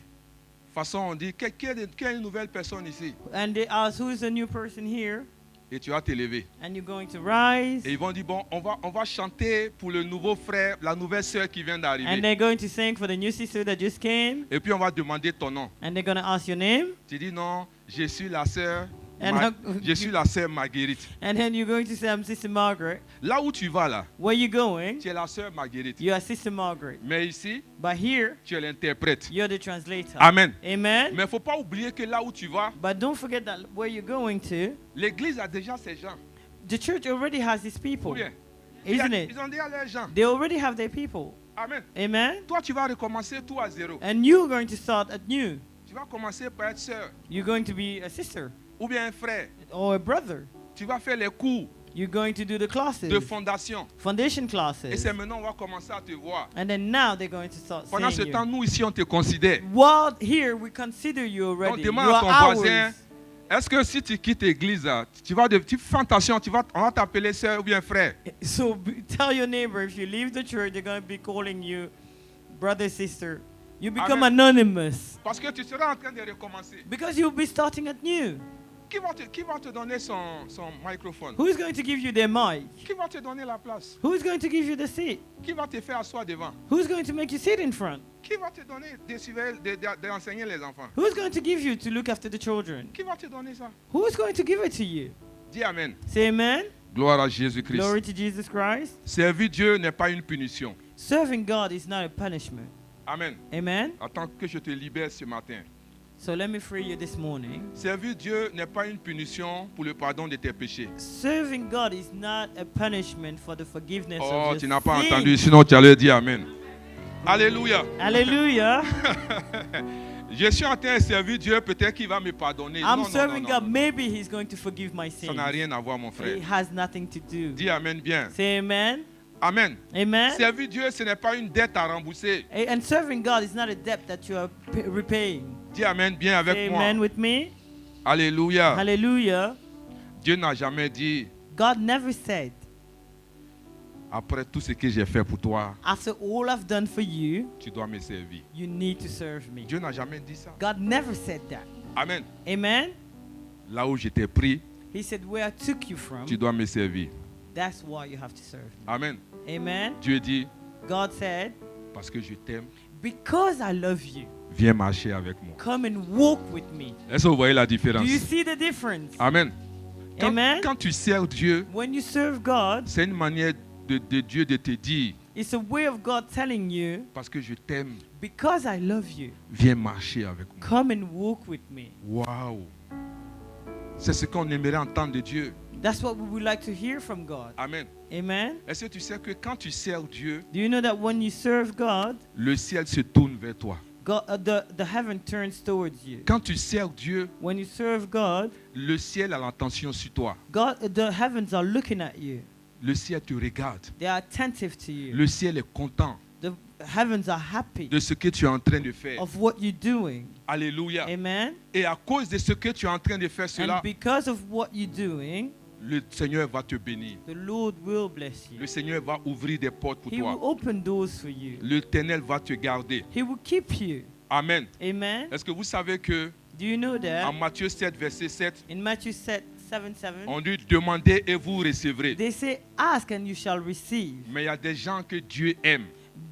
toute façon on dit, qui est une nouvelle personne ici? and they ask, who is the new person here? Et tu vas te lever. And you're going to rise. Et ils vont dire, bon, on va chanter pour le nouveau frère, la nouvelle sœur qui vient And d'arriver. they're going to sing for the new sister that just came. Et puis on va demander ton nom. And they're going to ask your name. Tu dis non, je suis la sœur, And je suis la sœur Marguerite. And then you're going to say, I'm Sister Margaret. Là où tu vas là, Where you going? tu es la sœur Marguerite. You are Sister Margaret. Mais ici, But here, tu es l'interprète. you're the translator. Amen. Amen. Mais il ne faut pas oublier que là où tu vas, But don't forget that where you're going to, l'église a déjà ses gens. the church already has its Ou people. bien, Isn't it? ils ont déjà leurs gens. They already have their people. Amen. Amen. Toi, tu vas recommencer tout à zéro. And you're going to start at new. Tu vas commencer par être sœur You're going to be a sister ou bien un frère. or a brother. Tu vas faire les cours You're going to do the classes, de fondation. foundation Et classes. c'est maintenant on va commencer à te voir. And then now they're going to start Pendant ce seeing temps, you. nous ici, on te considère. While here, we consider you Donc already. You demande à ton are voisin, ours. est-ce que si tu quittes l'église, tu fais attention, on va t'appeler sœur ou bien frère. So tell your neighbor, if you leave the church, they're going to be calling you brother, sister. You become Amen. anonymous Parce que tu seras en train de recommencer. because you'll be starting at new. Qui va te donner son microphone? Who's going to give you their mic? Qui va te donner la place? Who's going to give you the seat? Qui va te faire asseoir devant? Who's going to make you sit in front? Qui va te donner d'enseigner les enfants? Who's going to give you to look after the children? Qui va te donner ça? Who's going to give it to you? Dis Amen. Say amen. Gloire à Jésus-Christ. Glory to Jesus Christ. Servir Dieu n'est pas une punition. Serving God is not a punishment. Amen. Amen. Attends que je te libère ce matin. So let me free you this morning. Servir Dieu n'est pas une punition pour le pardon de tes péchés. Serving God is not a punishment for the forgiveness Oh, of tu your n'as pas sins. entendu, sinon tu allais dire Amen. Alléluia. Hallelujah. Je suis en train de servir Dieu, peut-être qu'il va me pardonner. I'm Non, serving non, non, God. non. Maybe He's going to forgive my Ça sins. n'a rien à voir, mon frère. It has nothing to do. Dis Amen bien. Say amen. Amen. Amen. Servir Dieu, ce n'est pas une dette à rembourser. And serving God is not a debt that you are repaying. Dis Amen bien avec Amen moi. with me. Alléluia. Hallelujah. Dieu n'a jamais dit, God never said, après tout ce que j'ai fait pour toi, after all I've done for you, tu dois me servir. you need to serve me. Dieu n'a jamais dit ça. God never said that. Amen. Amen. Là où je t'ai pris, He said, where I took you from, tu dois me servir. that's why you have to serve me. Amen. Amen. Dieu dit, God said, parce que je t'aime, because I love you, viens marcher avec moi. come and walk with me. Est-ce que vous voyez la Do différence? you see the difference? Amen. Quand, Amen. quand tu sers Dieu, When you serve God, c'est une manière de Dieu de te dire, it's a way of God telling you, parce que je t'aime, because I love you, viens marcher avec moi. come and walk with me. Waouh! C'est ce qu'on aimerait entendre de Dieu. That's what we would like to hear from God. Amen. Amen. Est-ce que tu sais que quand tu sers Dieu, Do you know that when you serve God, le ciel se tourne vers toi? the heaven turns towards you? Quand tu sers Dieu, When you serve God, le ciel a l'attention sur toi. the heavens are looking at you. Le ciel te regarde. They are attentive to you. Le ciel est content The heavens are happy de ce que tu es en train de faire. of what you're doing. Alléluia. Amen. Et à cause de ce que tu es en train de faire cela, And because of what you're doing, le Seigneur va te bénir. the Lord will bless you. Le Seigneur va ouvrir des portes pour He will toi. open doors for you. L'Éternel va te garder. He will keep you. Amen. Amen. Est-ce que vous savez que Do you know en that? Matthieu 7, verset 7, In Matthew 7:7, on dit demandez et vous recevrez. they say, ask and you shall receive. Mais il y a des gens que Dieu aime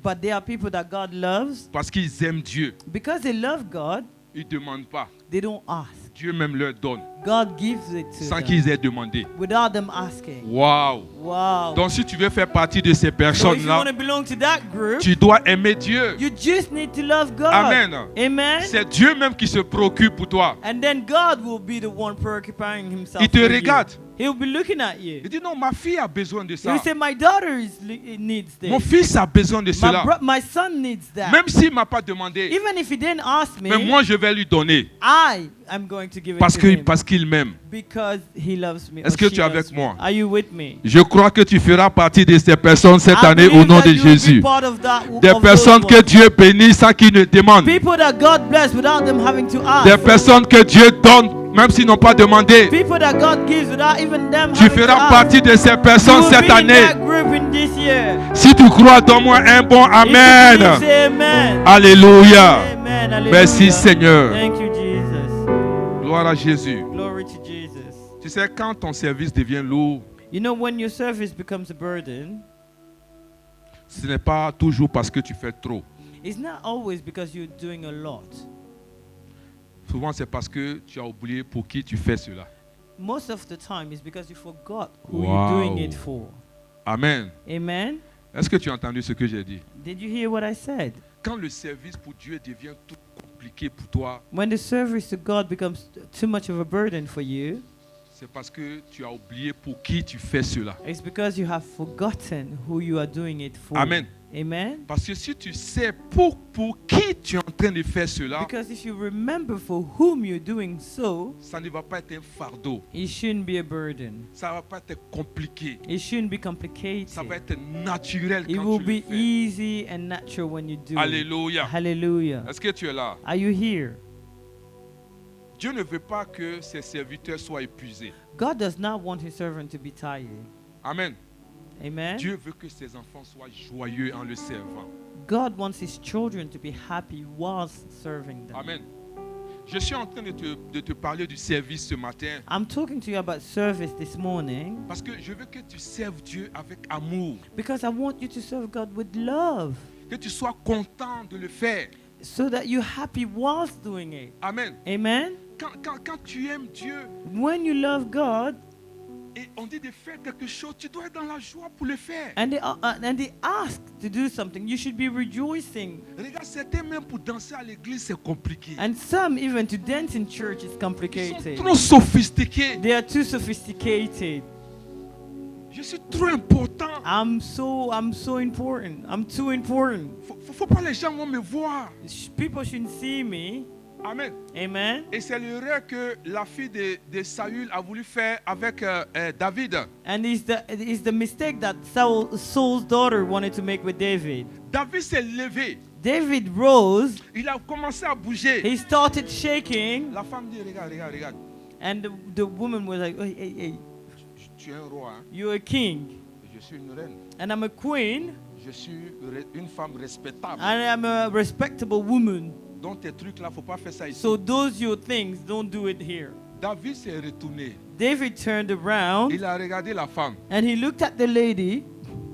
But there are people that God loves. parce qu'ils aiment Dieu. Because they love God, Ils ne demandent pas. they don't ask. Dieu même leur donne God gives it to sans them qu'ils aient demandé. without them asking. Waouh! Wow. Donc si tu veux faire partie de ces So if you personnes-là, want to belong to that group, tu dois aimer Dieu. you just need to love God. Amen. Amen. C'est Dieu même qui se préoccupe pour toi. And then God will be the one preoccupying himself. Il te with you. regarde. He'll be looking at you. Il dit non, ma fille a besoin de He ça. will say, my daughter needs Mon this. fils a besoin de cela. My son needs that. Même s'il ne m'a pas demandé. Even if he didn't ask me, Mais moi, je vais lui donner. I am going to give it Parce to him. qu'il m'aime. Because he loves me. Est-ce or que she tu es loves avec me. moi? Are you with me? Je crois que tu feras partie de ces personnes cette I année au believe nom that de you will be Jésus. part of that, Des of personnes those que ones. Dieu bénit sans qu'ils ne demandent. People that God bless without them having to ask. Des personnes que Dieu donne même s'ils n'ont pas demandé. People that God gives without even them Tu having to feras ask. partie de ces You personnes will cette be in année. that group in this year. Si tu crois, donne-moi un bon If you Amen. believe, say amen. Alléluia. Amen. Hallelujah. Merci Seigneur. Thank you, Jesus. Gloire à Jésus. Glory to Jesus. Tu sais, quand ton service devient lourd, You know, when your service becomes a burden, ce n'est pas toujours parce que tu fais trop. it's not always because you're doing a lot. Souvent, c'est parce que tu as oublié pour qui tu fais cela. Most of the time, it's because you forgot who Wow. you're doing it for. Amen. Amen. Est-ce que tu as entendu ce que j'ai dit? Did you hear what I said? Quand le service pour Dieu devient tout compliqué pour toi, When the service to God becomes too much of a burden for you, c'est parce que tu as oublié pour qui tu fais cela. it's because you have forgotten who you are doing it for. Amen. Amen. Parce que si tu sais pour qui tu es en train de faire cela, Because if you remember for whom you're doing so, ça ne va pas être un fardeau. it shouldn't be a burden. Ça ne va pas être compliqué. It shouldn't be complicated. Ça va être naturel It quand will tu be le fais. easy and natural when you do it. Alléluia. Hallelujah. Est-ce que tu es là? Are you here? Dieu ne veut pas que ses serviteurs soient épuisés. God does not want his servant to be tired. Amen. Amen. Dieu veut que ses enfants soient joyeux en le servant. God wants his children to be happy whilst serving them. Amen. Je suis en train de te parler du service ce matin I'm talking to you about service this morning parce que je veux que tu serves Dieu avec amour, because I want you to serve God with love que tu sois content de le faire. so that you're happy whilst doing it. Amen. Amen. Quand tu aimes Dieu When you love God et on dit de faire quelque chose, tu dois être dans la joie pour le faire. and they ask to do something, you should be rejoicing. Regarde, certains même pour danser à l'église, c'est compliqué. And some even to dance in church is Ils sont complicated. trop sophistiqués. They are too sophisticated. Je suis trop important. I'm so important. I'm too important. Faut pas les gens vont me voir. People shouldn't see me. Amen. Amen. Et c'est l'erreur que la fille de Saül a voulu faire avec David. And it's the mistake that Saul's daughter wanted to make with David. David s'est levé. David rose. Il a commencé à bouger. He started shaking. La femme dit, regarde. And the woman was like, hey. Tu es un roi. Hein? You're a king. Je suis une reine. And I'm a queen. Je suis une femme respectable. And I'm a respectable woman. Donc tes trucs là, faut pas faire ça ici. So those your things, don't do it here. David s'est retourné. David turned around. Il a regardé la femme. And he looked at the lady.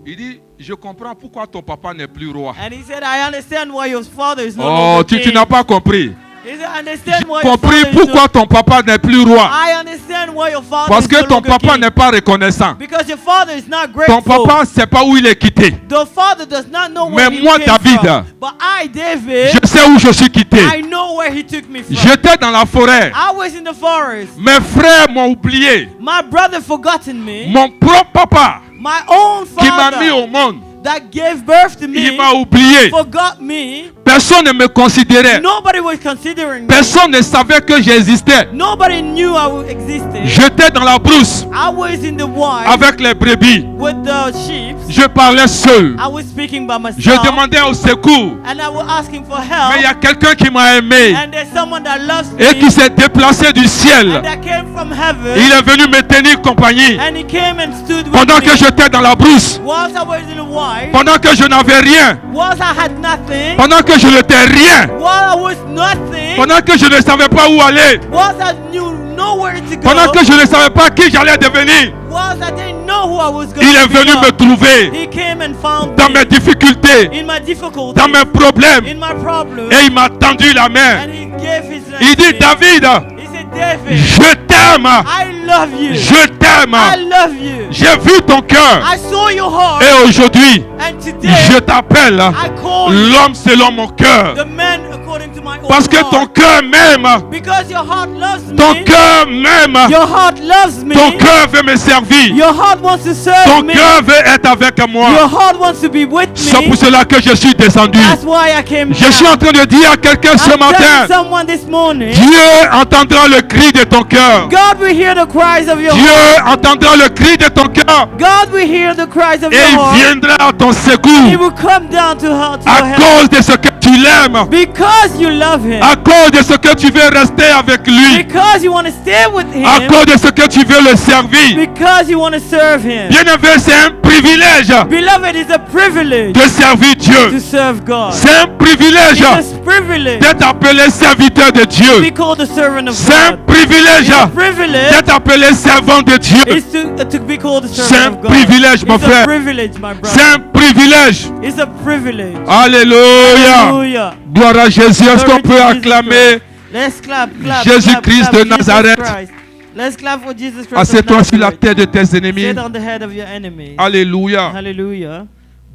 Il dit, je comprends pourquoi ton papa n'est plus roi. And he said, I understand why your father is no Oh, longer king. tu n'as pas compris. He said, I understand J'ai why your compris father pourquoi ton papa n'est plus roi. I understand why your father Parce is que no ton longer papa king. n'est pas reconnaissant. Because your father is not Ton grateful. papa ne sait pas où il est quitté. The father does not know Mais where he moi, came David, from. But I, David, Je sais où je suis quitté. I know where he took me from. J'étais dans la forêt. I was in the forest. Mes frères m'ont oublié. My brother forgotten me. Mon propre papa My own qui m'a mis father au monde, that gave birth to il me m'a oublié. forgot me. Personne ne me considérait. Nobody was considering me. Personne ne savait que j'existais. Nobody knew I existed. J'étais dans la brousse I was in the wild avec les brebis. with the sheep. Je parlais seul. I was speaking by myself. Je demandais au secours. And I was asking for Mais il y help. a quelqu'un qui m'a aimé And there's someone that loves et qui me. s'est déplacé du And ciel. that came from heaven. Il est venu me tenir compagnie And he came and stood with pendant me. que j'étais dans la brousse, Whilst I was in the wild. pendant que je n'avais rien, Whilst I had nothing. pendant que je n'étais rien, While I was nothing. pendant que je ne savais pas où aller, Whilst I knew nowhere to go. pendant que je ne savais pas qui j'allais devenir. Whilst I didn't know who I was going Il est to venu me become. trouver He came and found dans me. mes difficultés, In my difficulties. dans mes problèmes, In my problems. et il m'a tendu la main. And he gave his life Il to dit, me. David, He said, David, je t'aime, I love you. je t'aime, I love you. j'ai vu ton cœur, I saw your heart. et aujourd'hui, And today, je t'appelle I call you l'homme selon mon cœur. the man according to my own Parce que heart. ton cœur m'aime, Because your heart loves ton me. cœur m'aime, Your heart loves me. ton cœur veut me servir, Your heart wants to serve ton me. cœur veut être avec Your moi. heart wants to be with C'est me. pour cela que je suis descendu. That's why I came Je suis en down. train de dire à quelqu'un ce I'm telling matin, someone this morning, Dieu entendra le cri de ton cœur. God will hear the cries of your Dieu heart. entendra le cri de ton cœur God will hear the cries of et your il heart. viendra à ton He secours will come down to her, to your à help. cause de ce que tu l'aimes, Because you love him. à cause de ce que tu veux rester avec lui, Because you want to stay with à him. cause de ce que tu veux le servir. Because you want to serve him. Bien-aimé, c'est un privilège Beloved, it's a privilege de servir to Dieu. serve God. C'est un privilège It's a privilege d'être appelé serviteur de to be Dieu. called a servant of C'est un God. privilège It's a privilege d'être appelé servant de Dieu. is to be called a C'est servant un of God. privilège, mon It's frère. a privilege, my C'est brother. un privilège. It's a privilege. Alléluia. Hallelujah. Gloire à Jésus. Est-ce qu'on Glory to peut Jesus acclamer Let's clap, clap. Jésus-Christ clap, de clap, Nazareth. Jesus Christ. Let's clap for Jesus Christ. of Assieds-toi sur la Nazareth. tête de tes ennemis. Sit on the head of your enemies. Alléluia. Hallelujah.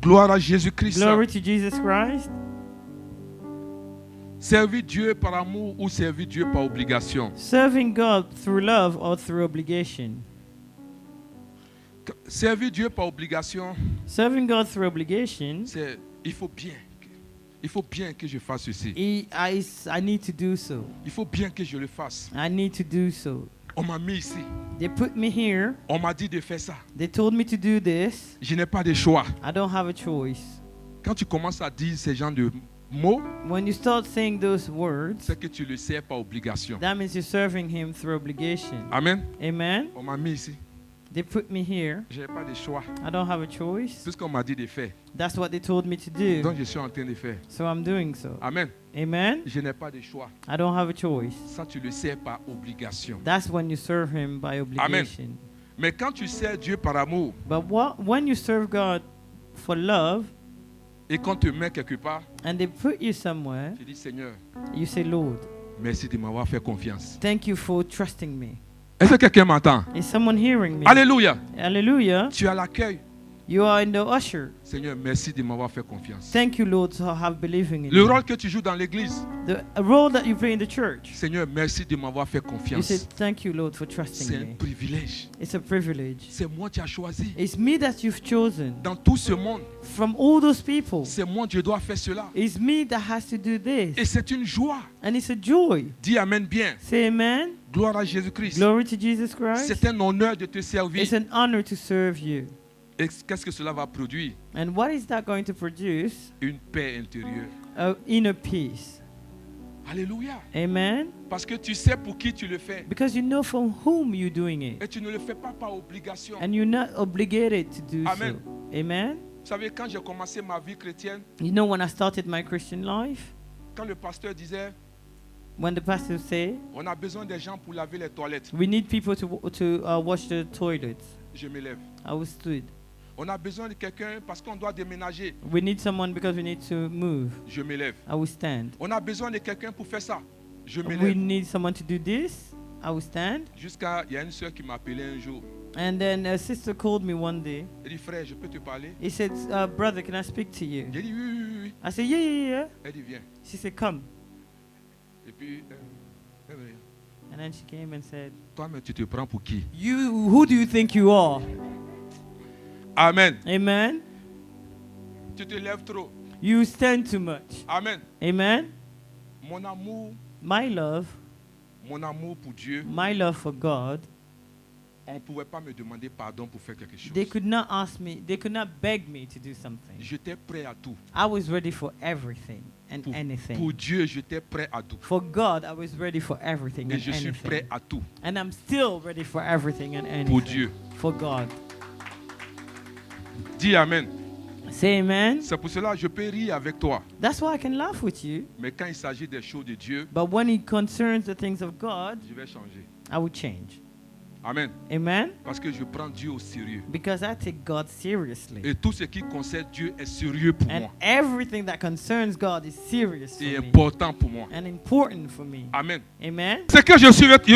Gloire à Jésus-Christ. Glory to Jesus Christ. Servir Dieu par amour ou servir Dieu par obligation. Serving God through love or through obligation. Servir Dieu par obligation, Serving God through obligation, c'est il faut bien que je fasse ceci. I need to do so. Il faut bien que je le fasse. I need to do so. On m'a mis ici. They put me here. On m'a dit de faire ça. They told me to do this. Je n'ai pas de choix. I don't have a choice. Quand tu commences à dire ces genres de mots, When you start saying those words, c'est que tu le sers par obligation. that means you're serving Him through obligation. Amen. Amen. On m'a mis ici. They put me here. Je n'ai pas de choix. I don't have a choice. C'est ce qu'on m'a dit de faire. That's what they told me to do. Donc je suis en train de faire. So I'm doing so. Amen. Amen. Je n'ai pas de choix. I don't have a choice. Ça, tu le sers par obligation. That's when you serve Him by obligation. Mais quand tu sers Dieu par amour But when you serve God for love et qu'on te met quelque part, and they put you somewhere, tu dis Seigneur, you say, Lord, merci de m'avoir fait confiance. thank you for trusting me. Est-ce que quelqu'un m'entend? Is someone hearing me? Alléluia. Hallelujah. Tu as l'accueil You are in the usher. Seigneur, merci de m'avoir fait confiance. Thank you, Lord, for have believing in Le me. rôle que tu joues dans l'église, The role that you play in the church. Seigneur, merci de m'avoir fait You confiance. said, thank you, Lord, for C'est trusting un me. privilège. It's a privilege. C'est moi qui as choisi. It's me that you've chosen. Dans tout ce monde, From all those people, c'est moi qui dois faire cela. it's me that has to do Et this. c'est une joie. And it's a joy. Dis Amen bien. Say amen. Gloire à Jésus-Christ. Glory to Jesus Christ. C'est un honneur de te servir. It's an honor to serve you. Et qu'est-ce que cela va produire? And what is that going to produce? Une paix intérieure. Inner peace. Alléluia. Amen. Parce que tu sais pour qui tu le fais. Because you know from whom you're doing it. Et tu ne le fais pas par obligation. And you're not obligated to do Amen. so. Amen. Vous savez, quand j'ai commencé ma vie chrétienne, You know, when I started my Christian life, quand le pasteur disait, when the pastor say, on a besoin des gens pour laver les toilettes, we need people to wash the toilets, je me lève. I was stood. On a besoin de quelqu'un parce qu'on doit déménager, We need someone because we need to move, je me lève. I will stand. On a besoin de quelqu'un pour faire ça, je me We lève. need someone to do this, I will stand. Jusqu'à, il y a une soeur qui m'a appelé un jour. And then a sister called me one day. Elle dit, frère, je peux te parler? He said, brother, can I speak to you? J'ai dit, oui, oui, oui, oui. I said, yeah. Elle dit, viens. She said, come. Et puis, elle me dit, And then she came and said, toi-même, tu te prends pour qui? who do you think you are? Amen. Amen. Tu te lèves trop. You stand too much. Amen. Amen. Mon amour pour Dieu, My love for God, on ne pouvait pas me demander pardon pour faire quelque chose. they could not ask me, they could not beg me to do something. J'étais prêt à tout. I was ready for everything and anything. Pour Dieu, j'étais prêt à tout. For God, I was ready for everything Et and je suis anything. prêt à tout. And I'm still ready for everything and anything. Pour Dieu. For God. Dis Amen. Say amen. C'est pour cela que je peux rire avec toi. That's why I can laugh with you. Mais quand il s'agit des choses de Dieu, But when it concerns the things of God, je vais changer. I will change. Amen. Amen. Parce que je prends Dieu au sérieux. Because I take God seriously. Et tout ce qui concerne Dieu est sérieux pour And moi. everything that concerns God is serious for C'est me. important pour moi. And important for me. Amen. Amen. Ce que je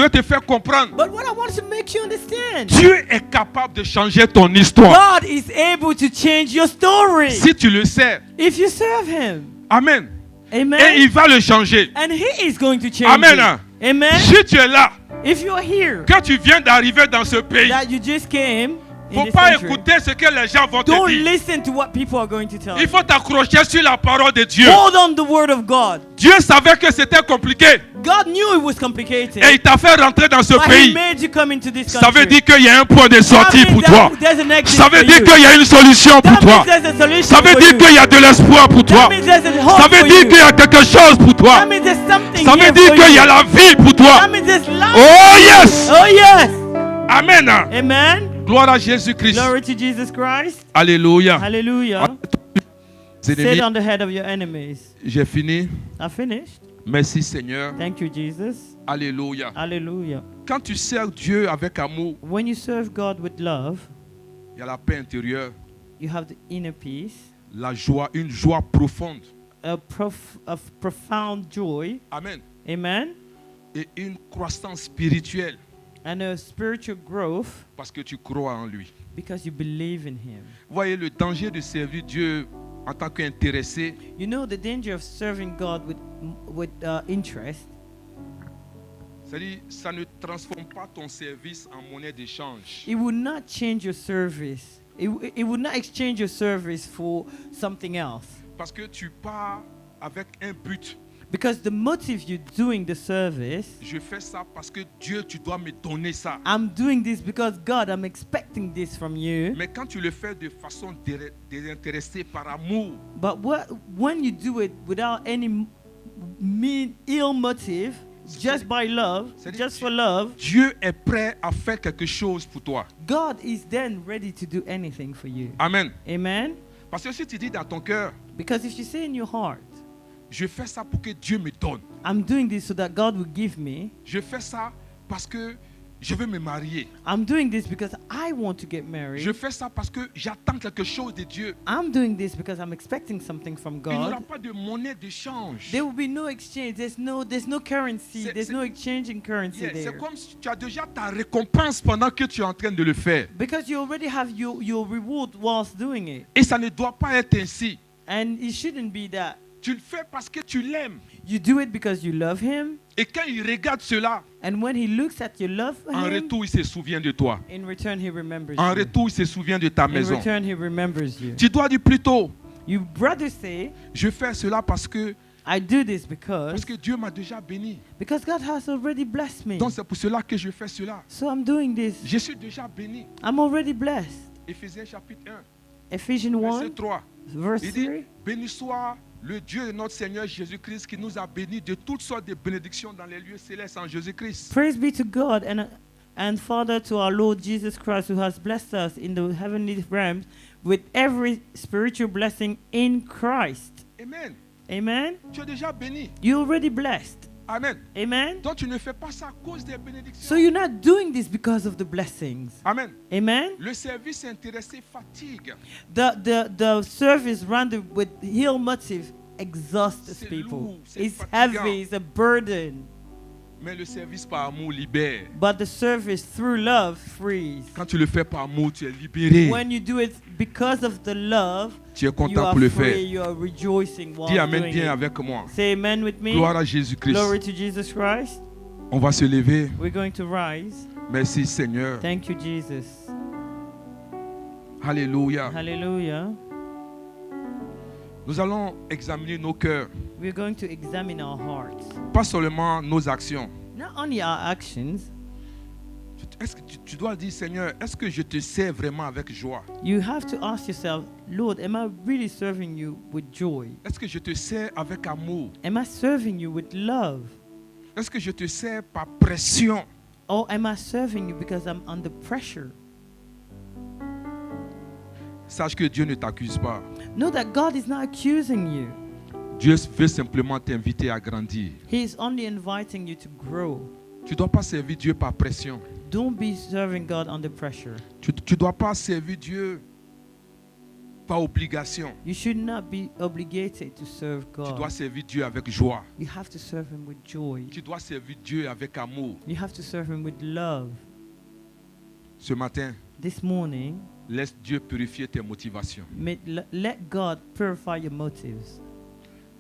vais te faire comprendre. But what I want to make you understand, Dieu est capable de changer ton histoire. God is able to change your story Si tu le sais. if you serve Him. Amen. Amen. Et il va le changer. And He is going to change Amen. it. Amen. Si tu es là, If you are here, que tu viens d'arriver dans ce pays, that you just came in faut this pas country, écouter ce que les gens vont te don't dire. listen to what people are going to tell Il you. faut t'accrocher sur la parole de Dieu. Hold on the word of God. Dieu savait que c'était compliqué God knew it was complicated. et il t'a fait rentrer dans ce But He pays. made you come into this Ça country. veut dire qu'il y a un point de That sortie means pour that toi. there's an exit Ça veut for dire you. qu'il y a une solution pour That toi. means there's a solution Ça veut for dire you. qu'il y a de l'espoir pour toi. That means there's a hope Ça veut for dire you. qu'il y a quelque chose pour toi. That means there's something Ça veut here dire for qu'il y a you. la vie pour toi. That means there's life. Oh yes. Oh yes. Amen. Amen. Gloire à Jésus-Christ. Glory to Jesus Christ. Alléluia. Hallelujah. Sit Ennemis, on the head of your enemies. j'ai fini. I finished. Merci Seigneur. Thank you, Jesus. Alléluia. Hallelujah. Quand tu sers Dieu avec amour, When you serve God with love, il y a la paix intérieure, you have the inner peace, la joie, une joie profonde. a profound joy. Amen. Amen. Et une croissance spirituelle And a spiritual growth parce que tu crois en lui. because you believe in Him. Voyez le danger de servir Dieu en tant qu'intéressé. You know the danger of serving God with interest. C'est-à-dire, ça ne transforme pas ton service en monnaie d'échange. It will not change your service. It will not exchange your service for something else. Parce que tu pars avec un but. Because the motive you're doing the service, Je fais ça parce que Dieu, tu dois me donner ça. I'm doing this because God, I'm expecting this from you. Mais quand tu le fais de façon désintéressée, par amour, But when you do it without any ill motive, just by love, just for love, Dieu est prêt à faire quelque chose pour toi. God is then ready to do anything for you. Amen. Amen? Parce que si tu dis dans ton cœur, Because if you say in your heart, je fais ça pour que Dieu me donne. I'm doing this so that God will give me, Je fais ça parce que je veux me marier. I'm doing this because I want to get married. Je fais ça parce que j'attends quelque chose de Dieu. I'm doing this because I'm expecting something from Il n'y aura God. pas de monnaie d'échange. There will be no exchange. There's no currency. C'est- There's c'est- no exchange in currency Yeah, there. c'est comme si tu as déjà ta récompense pendant que tu es en train de le faire. Because you already have your reward whilst doing it. Et ça ne doit pas être ainsi. And it shouldn't be that. Tu le fais parce que tu l'aimes. You do it because you love him. Et quand il regarde cela, And when he looks at your love for en him, retour, il se souvient de toi. in return he remembers En you. retour, il se souvient de ta In maison. return he remembers you. Tu dois dire plutôt, You brother say, je fais cela parce que I do this because Dieu m'a déjà béni. God has already blessed me. Donc c'est pour cela que je fais cela. So I'm doing this. Je suis déjà béni. I'm already blessed. Éphésiens chapitre 1, Ephesians verset 1, 3. verse Il dit, 3. béni soit le Dieu de notre Seigneur Jésus-Christ qui nous a bénis de toutes sortes de bénédictions dans les lieux célestes en Jésus-Christ. Praise be to God and Father to our Lord Jesus Christ, who has blessed us in the heavenly realms with every spiritual blessing in Christ. Amen. Amen. Tu es déjà béni. You're already blessed. Amen. Amen. Donc tu ne fais pas ça à cause des bénédictions. So you're not doing this because of the blessings. Amen. Amen. Le service intéressé fatigue. The service rendered with heal motive exhausts C'est people. lourd, c'est It's fatigant. heavy, it's a burden. Mais le service par amour libère. But the service through love frees. Quand tu le fais par amour, tu es libéré. When you do it because of the love, Tu es you content are pour le free, faire. you are rejoicing while Dis Amen doing bien it. avec moi. Say amen with me. Gloire à Jésus-Christ. Glory to Jesus Christ. On va se lever. We're going to rise. Merci Seigneur. Thank you, Jesus. Alléluia. Hallelujah. Nous allons examiner nos cœurs. We're going to examine our hearts. Pas seulement nos actions. Not only our actions, Est-ce que tu dois dire Seigneur, est-ce que je te sers vraiment avec joie? you have to ask yourself, Lord, am I really serving you with joy? Est-ce que je te sers avec amour? Am I serving you with love? Est-ce que je te sers par pression? Or am I serving you because I'm under pressure? Sache que Dieu ne t'accuse pas. Know that God is not accusing you. Dieu veut simplement t'inviter à grandir. He is only inviting you to grow. Tu ne dois pas servir Dieu par pression. Don't be serving God under pressure. Tu ne dois pas servir Dieu par obligation. You should not be obligated to serve Tu dois God. servir Dieu avec joie. You have to serve Him with joy. Tu dois servir Dieu avec amour. You have to serve Him with love. Ce matin, This morning, laisse Dieu purifier tes motivations. let God purify your motives.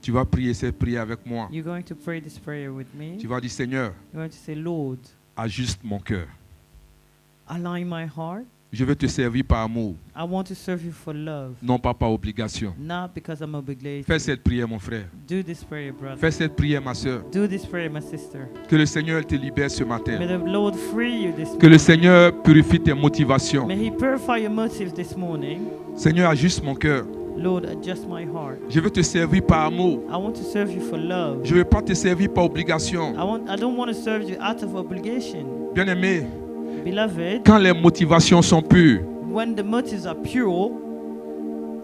Tu vas prier cette prière avec moi. You're going to pray this prayer with me. Tu vas dire Seigneur, You're going to say, Lord, ajuste mon cœur. align my heart. Je veux te servir par amour, I want to serve you for love, non pas par obligation. not because I'm obligated. Fais cette prière, mon frère. Do this prayer, brother. Fais cette prière, ma soeur. Do this prayer, my sister. Que le Seigneur te libère ce May matin. the Lord free you this Que le morning. Seigneur purifie tes motivations. May He purify your motives this morning. Seigneur, ajuste mon cœur. Lord, adjust my heart. Je veux te servir par amour. I want to serve you for love. Je ne veux pas te servir par obligation. I don't want to serve you out of obligation. Bien-aimé, Beloved, quand les motivations sont pures, when the motives are pure,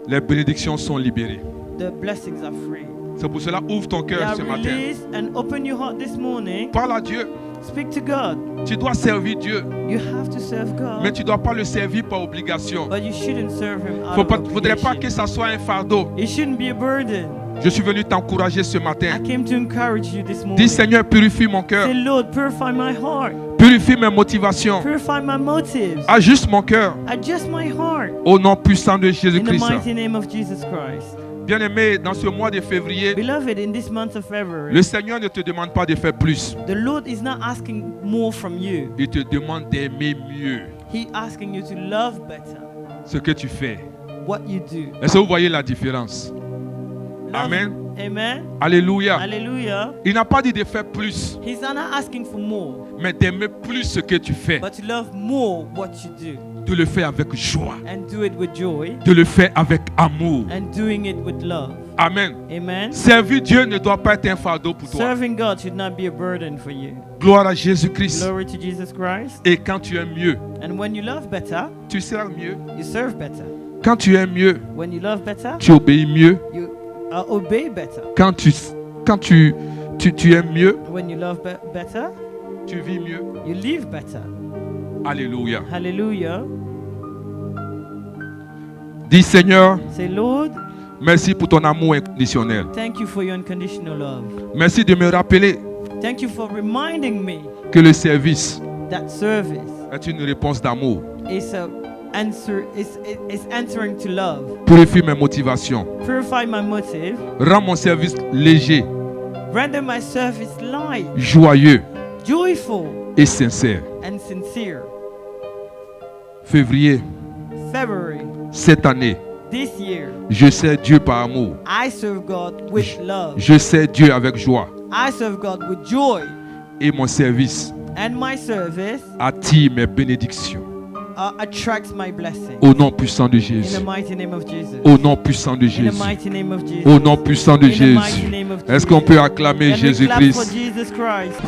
les bénédictions sont libérées. the blessings are free. C'est pour cela, ouvre ton They cœur are ce matin. released, and open your heart this morning. Parle à Dieu. Speak to God. Tu dois servir Dieu, You have to serve mais God, tu ne dois pas le servir par obligation. but you shouldn't serve Him out Il of ne faudrait pas que obligation. ça soit un fardeau. It shouldn't be a burden. Je suis venu t'encourager ce I matin. came to encourage you this Dis morning. Seigneur, purifie mon cœur. Say, Lord, purify my heart. Purifie mes motivations. Purify my motives. Ajuste mon cœur. Adjust my heart. Au nom puissant de In the Jésus-Christ. mighty name of Jesus Christ. Bien-aimé, dans ce mois de février, Beloved, in this month of February, le Seigneur ne te demande pas de faire plus. the Lord is not asking more from you. Il te demande d'aimer mieux He's asking you to love better ce que tu fais. what you do. Est-ce que vous voyez la différence? Love- Amen. Amen. Alléluia. Hallelujah. Il n'a pas dit de faire plus, He's not asking for more, mais d'aimer plus ce que tu fais. but to love more what you do De le faire avec joie. and do it with joy De le faire avec amour. and doing it with love. Amen. Amen. Servir Dieu ne doit pas être un fardeau pour toi. Serving God should not be a burden for you. Gloire à Jésus-Christ. Glory to Jesus Christ. Et quand tu aimes mieux, And when you love better, tu sers mieux. you serve better. Quand tu aimes mieux, When you love better, tu obéis mieux. you obey better. Quand tu aimes mieux, When you love better, tu vis mieux. you live better. Alléluia. Hallelujah. Dis Seigneur, Say, Lord, merci pour ton amour inconditionnel. thank you for your unconditional love. Merci de me rappeler Thank you for reminding me que le service that service est une réponse d'amour. is a answer is answering to love. Purifie mes motivations. Purify my motive. Rends mon service léger, Render my service light, joyeux joyful, et sincère. and sincere. Février, February, cette année, this year, je sers Dieu par amour. I serve God with love. Je sers Dieu avec joie. I serve God with joy. Et mon service And my service attire mes bénédictions. Attracts my blessing. Au nom puissant de In Jésus. the mighty name of Jesus. Au nom puissant de In the Jésus. mighty name of Jesus. Au nom puissant de In the mighty Jésus. name of Est-ce qu'on Jesus. peut acclamer Can we clap for Jésus-Christ? Jesus Christ?